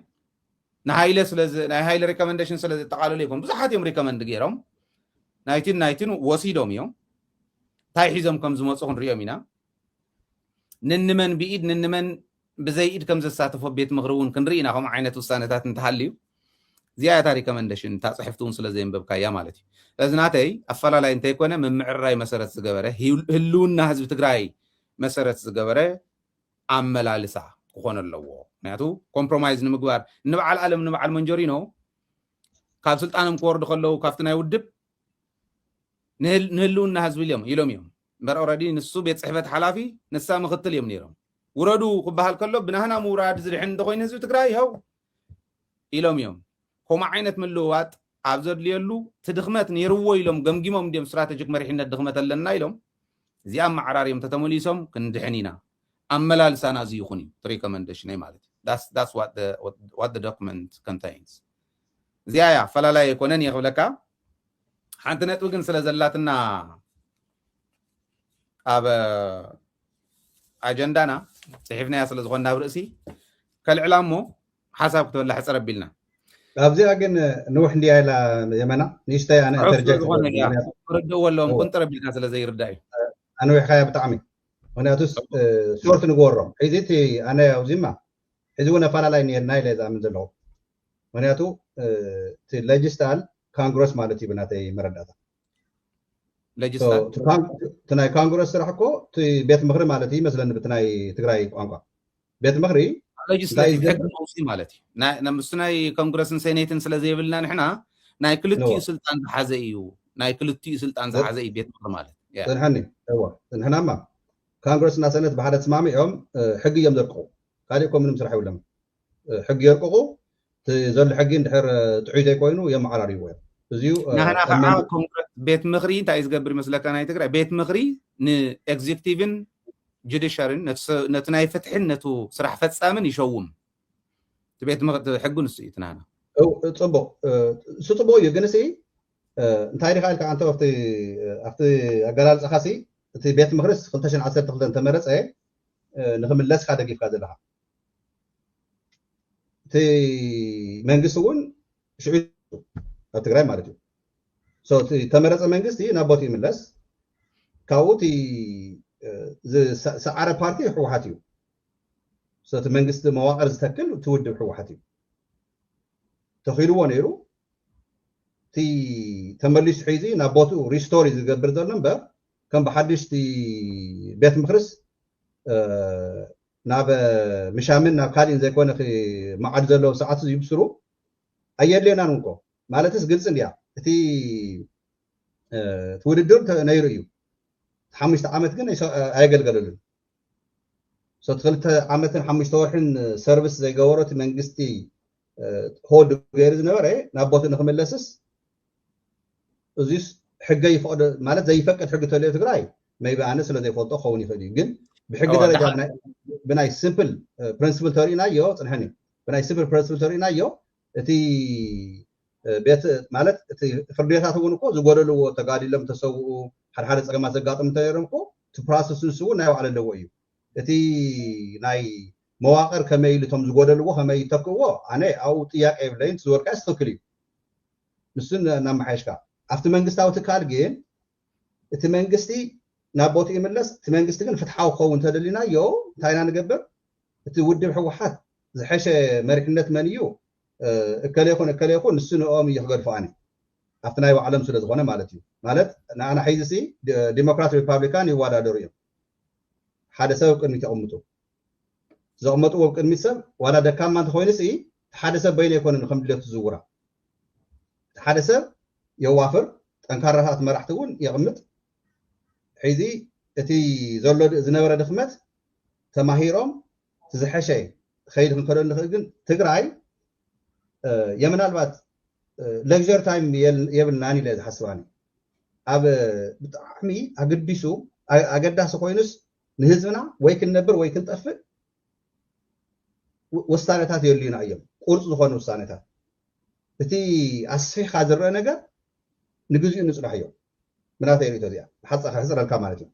ናይ ሃይለ ሪኮመንዴሽን ስለ ዘጠቃለሉ ይኮን ብዙሓት እዮም ሪኮመንድ ገይሮም ናይትን ወሲዶም እዮም እንታይ ሒዞም ከም ዝመፁ ክንሪኦም ኢና ንንመን ብኢድ ንንመን ብዘይኢድ ከም ዘሳተፎ ቤት ምኽሪ እውን ክንርኢ ኢና ከምኡ ዓይነት ውሳነታት እንተሃልዩ እዚኣ እታ ሪኮመንዴሽን እታ ፅሕፍቲ እውን ስለ ዘየንበብካያ ማለት እዩ እዚ ናተይ ኣፈላላይ እንተይኮነ ምምዕርራይ መሰረት ዝገበረ ህልውና ህዝቢ ትግራይ መሰረት ዝገበረ ኣመላልሳ ክኾን ኣለዎ ምክንያቱ ኮምፕሮማይዝ ንምግባር ንበዓል ዓለም ንበዓል መንጀሪኖ ካብ ስልጣኖም ክወርዱ ከለዉ ካብቲ ናይ ውድብ ንህልውና ህዝቢ ኢሎም እዮም እምበር ኦልሬዲ ንሱ ቤት ፅሕፈት ሓላፊ ንሳ ምክትል እዮም ነይሮም ውረዱ ክበሃል ከሎ ብናህና ምውራድ ዝድሕን እንተኮይኑ ህዝቢ ትግራይ ይኸው ኢሎም እዮም ከምኡ ዓይነት ምልውዋጥ ኣብ ዘድልየሉ እቲ ድኽመት ነይርዎ ኢሎም ገምጊሞም እንዲኦም ስትራቴጂክ መሪሕነት ድኽመት ኣለና ኢሎም እዚኣ መዓራርዮም ተተመሊሶም ክንድሕን ኢና ኣመላልሳና እዚ ይኹን እዩ ሪኮመንዴሽን ማለት that's what the document contains እዚኣ ያ ፈላላይ ኣይኮነን የኽብለካ ሓንቲ ነጥቢ ግን ስለ ዘላትና ኣብ ኣጀንዳና ፅሒፍናያ ስለ ዝኾና ኣብ ርእሲ ከልዕላ እሞ ሓሳብ ክትበላ ሕፅር ኣቢልና ኣብዚኣ ግን ንውሕ እንዲያ ኢላ የመና ንእሽተይ ኣነ ኢንተርጀክት ክርድእዎ ኣለዎም ቁንጥር ኣቢልካ ስለ ዘይርዳእ እዩ ኣንዊሕካያ ብጣዕሚ ምክንያቱ ሾርት ንግበሮም ሕዚ እቲ ኣነ ኣብዚማ ሕዚ እውን ኣፈላላይ ነርና ኢለ ዝኣምን ዘለኹ ምክንያቱ እቲ ሌጅስታል ካንግረስ ማለት እዩ ብናተይ መረዳእታ እቲ ናይ ካንግረስ ስራሕ እኮ እቲ ቤት ምኽሪ ማለት እዩ ይመስለኒ በቲ ናይ ትግራይ ቋንቋ ቤት ምኽሪ ሌጅስላቲቭ ሕጊ መውፅኢ ማለት እዩ ምስ ናይ ኮንግረስን ሴኔትን ስለ ዘይብልና ንሕና ናይ ክልቲኡ ስልጣን ዝሓዘ እዩ ናይ ክልቲኡ ስልጣን ዝሓዘ እዩ ቤት ምኽሪ ማለት ፅንሐኒ ንሕናማ ካንግረስና ሰነት ብሓደ ተስማሚዖም ሕጊ እዮም ዘርቅቑ ካሊእ እኮ ምንም ስራሕ የብሎም ሕጊ የርቅቑ ዘሎ ሕጊ እንድሕር ጥዑይ ዘይኮይኑ የመዓራርይዎ እዮም እዚዩ ንሕና ከዓ ቤት ምኽሪ እንታይ እዩ ዝገብር ይመስለካ ናይ ትግራይ ቤት ምኽሪ ንኤግዚክቲቭን ጁዲሻርን ነቲ ናይ ፍትሕን ነቱ ስራሕ ፈፃምን ይሸውም تبيت مغت حقون السيتنا أنا أو صبو يجنسي انتايري خالك أنت أفتي أجلال أخاسي تي بيت مخرس خلتشن عصر تخلت تمرس نخمل لس خادق في هذا لها تي منجسون شعور تقرأ مارجو تي تمرس منجستي نبوتي من لس كاوتي سعر بارتي حوحاتيو تي منجست مواقر زتكل تود حوحاتيو تخيلوا نيرو تي تمرليس حيزي نبوتو ريستوري زقبر ذا نمبر كان بحدش تي بيت مخرس ناب مشامن ناب كارين زي كونه في معاد زلو ساعات يبصروا ايد لينا نونكو مالتس ግልጽ እንዲያ እቲ ትውድድር ነይሩ እዩ 5 ዓመት ግን ኣይገልገለሉን ሰትክልተ ዓመትን 5 ወርሕን ሰርቪስ ዘይገበሮት መንግስቲ ሆድ ገይር ዝነበረ ናብ ቦቱ ንክመለስስ እዚስ ሕገ ይፈቅድ ማለት ዘይፈቅድ ሕጊ ተለየ ትግራይ maybe ኣነ ስለ ዘይፈልጦ ኸውን ይኽእል እዩ ግን بحق درجة بناي simple principle تورينا يو صنحني بناي simple principle تورينا يو تي بيت مالت تي فرديتات ونكو زغودلو تغادي لم تسوو حد صقما زغاطم تيرمكو to process سو نايو على لويو تي ناي مواقر كمي لتم زغودلو كمي تكو انا او ጥያቄ ብለኝ ዝወርቃስ ተክሊ ንስን ናማሓሽካ after መንግስታው ትካል ግን እቲ መንግስቲ نابوت يملس تمنجست كن فتحوا خون تدلينا يو تاينا نقبر تودي بحوحات زحشة مركنة منيو كليكون السنة أمي يخبر فاني أفتنا يوعلم سلة غنا مالتي مالت أنا حيزسي ديمقراط ريبابليكان يوادا دوريا هذا سبب كن متأمته زعمته وكن مسب ولا دكان ما تخوينسي هذا سبب بين يكون الخمد ليه تزورا هذا سبب يوافر أنكارها مرحتون يغمت حيزي اتي زولو زنبره دخمت تماهيروم تزحشي خيل كنكرن نخجن تግራይ يمنالبات لكجر تايم يبلناني لا حسباني اب بطعمي اقديسو اقداس ኮይንስ ንህዝብና ወይ ክንነብር ወይ ክንጠፍእ ወሳነታት የሉና እዮም ቁርጽ ዝኾኑ ወሳነታት እቲ አስፊኻ ዝረአ ነገር ንግዚኡ ንጽላሕ እዮም مناطق إيطاليا حصل الكاميرا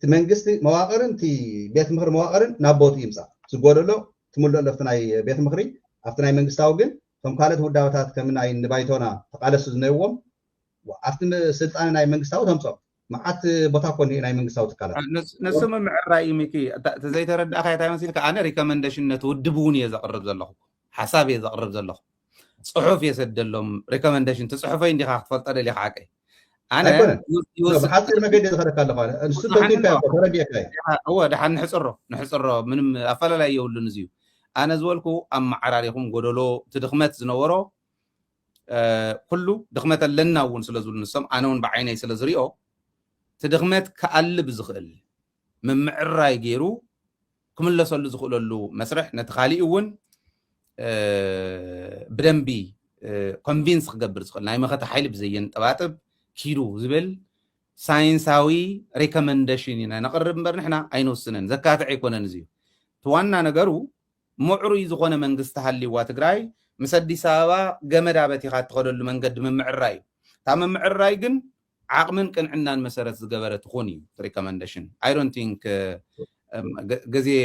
تمنجست مواقرن تي بيت مخر مواقرن نابوت يمصا زغودلو تمولو لفتناي بيت مخري افتناي منجستاو ግን ከም ካልኦት ውዳውታት ከምናይ ንባይቶና ተቃለሱ ዝነይዎም ኣብቲ ስልጣን ናይ መንግስታው ተምጾ ማዓት ቦታ ኮን ናይ መንግስታው ተቃለሱ ነስም ምዕራይ ሚኪ ተዘይተረዳእ ካይታ መስልካ ኣነ ሪኮመንዴሽንነት ውድቡን የዘቅርብ ዘለኹ ሓሳብ የዘቅርብ ዘለኹ ጽሑፍ የሰደሎም ሪኮመንዴሽን ተጽሑፈይ እንዲኻ ክትፈልጠ ደሊኻ ዓቀይ أنا حتى المجد يدخل كله قال السلطة كيف فرجي كاي هو ده نحصره من أفلا لا يقول نزيو أنا زولكو أم عراريهم قولوا تدخمت زنورو كله دخمت لنا ونسلزول نسم أنا ونبعيني سلزريو تدخمت كقلب زخل من معراي جيرو كم اللي صل زخل له مسرح نتخالي ون بدنبي كونفينس خجبر زخل نايم خد حيل بزين تبعتب كيرو زبل ساينساوي ريكومنديشن ينا نقرب مبر نحنا اينوسنن زكات عيكونن زيو توانا نغرو معري زغونه منغست حلي واتغراي مسدي سابا غمدابتي خات تخدل منقد ممعراي تام ممعراي جن عقمن قنعنان مسرت زغبره تخوني ريكومنديشن اي دونت ثينك غزي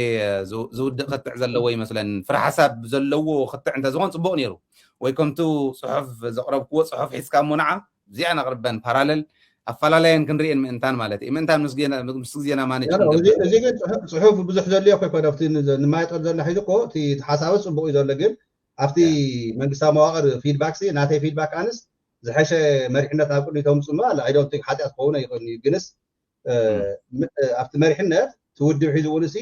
زود خطع زلوي مثلا فر حساب زلو خطع انت زغون صبو نيرو ويكم تو صحف زقربكو صحف حسكا منعه زي انا غربان بارالل افلالين كنرين منتان مالتي منتان مسجينا ماني زي صحف بزح زليا كيف عرفتي ما يطل زلنا حيدكو تي حساب صبو يزل ግን افتي منغستا مواقر فيدباك سي ناتي فيدباك انس زحشه مرحነት አቁል ይተምጽማ አይ ዶንት ቲንክ ኃጢአት ከሆነ ይቆኒ ግንስ አፍቲ መሪሕነት ትውድብ ሒዙውንሲ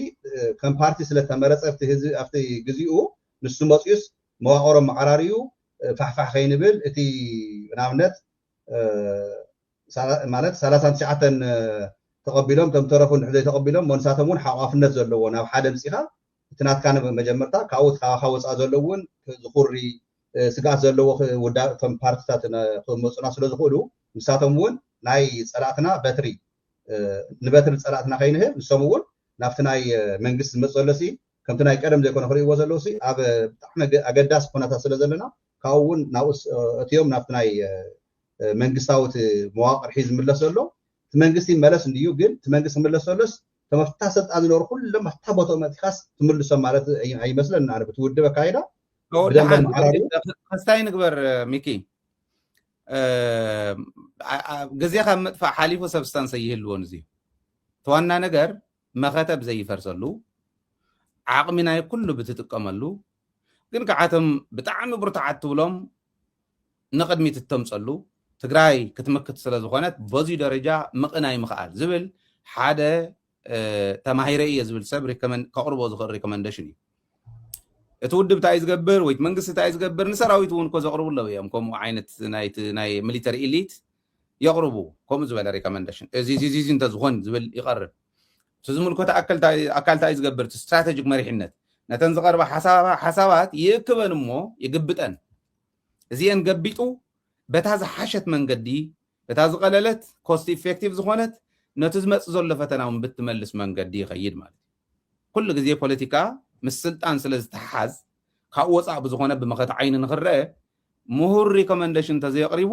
ከም ፓርቲ ስለተመረጸ አፍቲግዚኡ ንሱ መጽዩስ መዋቅሮም መዓራሪዩ ፋሕፋሕ ከይንብል እቲ ናብነት ማለት 39 ተቀቢሎም ተምተረፉን ሕዘይ ተቀቢሎም መንሳተሙን ሓቋፍነት ዘለዎ ናብ ሓደ ምጽኻ ትናትካነ መጀመርታ ካውት ካወጻ ዘለውን ዝኹሪ ስጋት ዘለዎ ወዳቶም ፓርቲታት መጽና ስለ ዝኽእሉ ንሳተሙን ናይ ጸላእትና በትሪ ንበትሪ ጸላእትና ከይንህብ ንሰሙውን ናብቲ ናይ መንግስት መጽለሲ ከምቲ ናይ ቀደም ዘይኮነ ክሪእዎ ዘለዉ ሲ ኣብ ብጣዕሚ ኣገዳሲ ኩነታት ስለ ዘለና ካብኡ እውን ናብኡስ እትዮም ናብቲ ናይ መንግስታዊ መዋቅር ሒዝ ዝምለስ ዘሎ እቲ መንግስቲ መለስ እንድዩ ግን እቲ መንግስቲ ክምለስ ዘሎስ ተመፍታ ስልጣን ዝነበሩ ኩሎም ኣብታ ቦትኦም መጥኻስ ትምልሶም ማለት ኣይመስለኒ ኣነ ብትውድብ ኣካይዳ ከስታይ ንግበር ሚኪ ግዜ ካብ ምጥፋእ ሓሊፉ ሰብስታንስ ይህልዎን እዚ ተዋና ነገር መኸተብ ዘይፈርሰሉ ዓቕሚ ናይ ኩሉ ብትጥቀመሉ ግን ከዓቶም ብጣዕሚ ብርቱዓት ትብሎም ንቅድሚት እተምፀሉ ትግራይ ክትምክት ስለ ዝኾነት በዚ ደረጃ ምቕናይ ምኽኣል ዝብል ሓደ ተማሂረ እየ ዝብል ሰብ ከቕርቦ ዝኽእል ሪኮመንዴሽን እዩ እቲ ውድብ እንታይ ዝገብር ወይ መንግስቲ እንታይ ዝገብር ንሰራዊት እውን እኮ ዘቕርቡ ኣለዉ እዮም ከምኡ ዓይነት ናይ ሚሊተሪ ኢሊት የቕርቡ ከምኡ ዝበለ ሪኮመንዴሽን እዚ እንተዝኾን ዝብል ይቐርብ ዝምልከቶ ኣካል እንታይ ዝገብር ስትራቴጂክ መሪሕነት ነተን ዝቐርባ ሓሳባት ይእክበን እሞ ይግብጠን እዚአን ገቢጡ በታ ዝሓሸት መንገዲ በታ ዝቐለለት ኮስት ኢፌክቲቭ ዝኾነት ነቲ ዝመፅእ ዘሎ ፈተና እውን ብትመልስ መንገዲ ይኸይድ ማለት እዩ ኩሉ ግዜ ፖለቲካ ምስ ስልጣን ስለ ዝተሓሓዝ ካብኡ ወፃእ ብዝኾነ ብመኸተ ዓይኒ ንኽረአ ምሁር ሪኮመንዴሽን እንተዘየቕሪቡ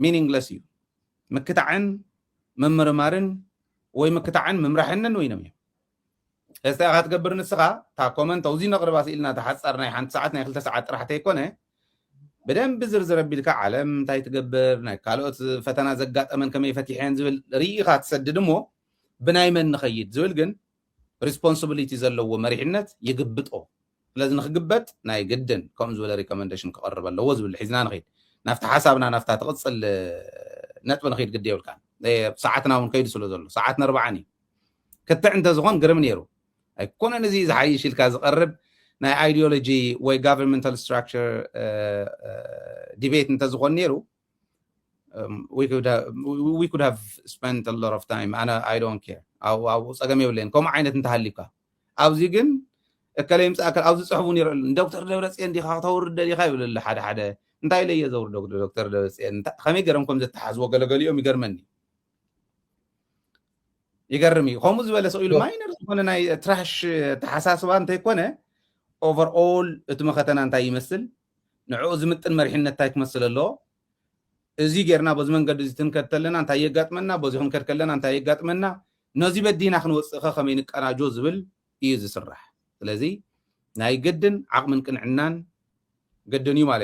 ሚኒንግለስ እዩ ምክታዕን ምምርማርን ወይ ምክታዕን ምምራሕንን ወይኖም እዮም እስቲ ኢኻ ትገብር ንስኻ እታ ኮመንት ኣብዚ ነቕርባ ስኢልና ተሓፃር ናይ ሓንቲ ሰዓት ናይ 2 ሰዓት ጥራሕ ተይኮነ ብደንብ ዝርዝር ኣቢልካ ዓለም እንታይ ትገብር ናይ ካልኦት ፈተና ዘጋጠመን ከመይ ፈቲሐን ዝብል ርኢኻ ትሰድድ እሞ ብናይ መን ንኸይድ ዝብል ግን ሪስፖንሲቢሊቲ ዘለዎ መሪሕነት ይግብጦ ስለዚ ንክግበጥ ናይ ግድን ከምኡ ዝበለ ሪኮመንዴሽን ክቐርብ ኣለዎ ዝብል ሒዝና ንኸይድ ናብቲ ሓሳብና ናብታ ትቕፅል ነጥቢ ንኸይድ ግዲ የብልካ ሰዓትና እውን ከይዱ ስለ ዘሎ ሰዓትና 40 እዩ ክትዕ እንተዝኾን ግርም ነይሩ ኣይኮነን እዚ ዝሓይሽ ኢልካ ዝቐርብ ናይ አይዲዮሎጂ ወይ governmental structure debate እንተዝኾን ነይሩ we could have spent a lot of time and I don't care او ፀገም የብለን ከምኡ ዓይነት እንተሃሊካ ኣብዚ ግን እከለ ይምፃእከል ኣብዚ ፅሑፉ ነይሩ ዶክተር ደብረፅዮን ዲኻ ተውርደ ዲኻ ይብል ሓደ እንታይ ለየ ዘውርዶ ዶክተር ደብረፅዮን ከመይ ገረም ከም ዝተሓዝዎ ገለገሊኦም ይገርመኒ ይገርም እዩ ከምኡ ዝበለ ሰው ኢሉ ማይነር ዝኾነ ናይ ትራሽ ተሓሳስባ እንተይኮነ ኦቨርኦል እቲ መኸተና እንታይ ይመስል ንዕኡ ዝምጥን መሪሕነት እንታይ ክመስል ኣለዎ እዚ ጌርና በዚ መንገዲ እዚ ትንከድ ከለና እንታይ የጋጥመና በዚ ክንከድ ከለና እንታይ የጋጥመና ነዚ በዲና ክንወፅእኸ ከመይ ንቀናጆ ዝብል እዩ ዝስራሕ ስለዚ ናይ ግድን ዓቕምን ቅንዕናን ግድን እዩ ማለት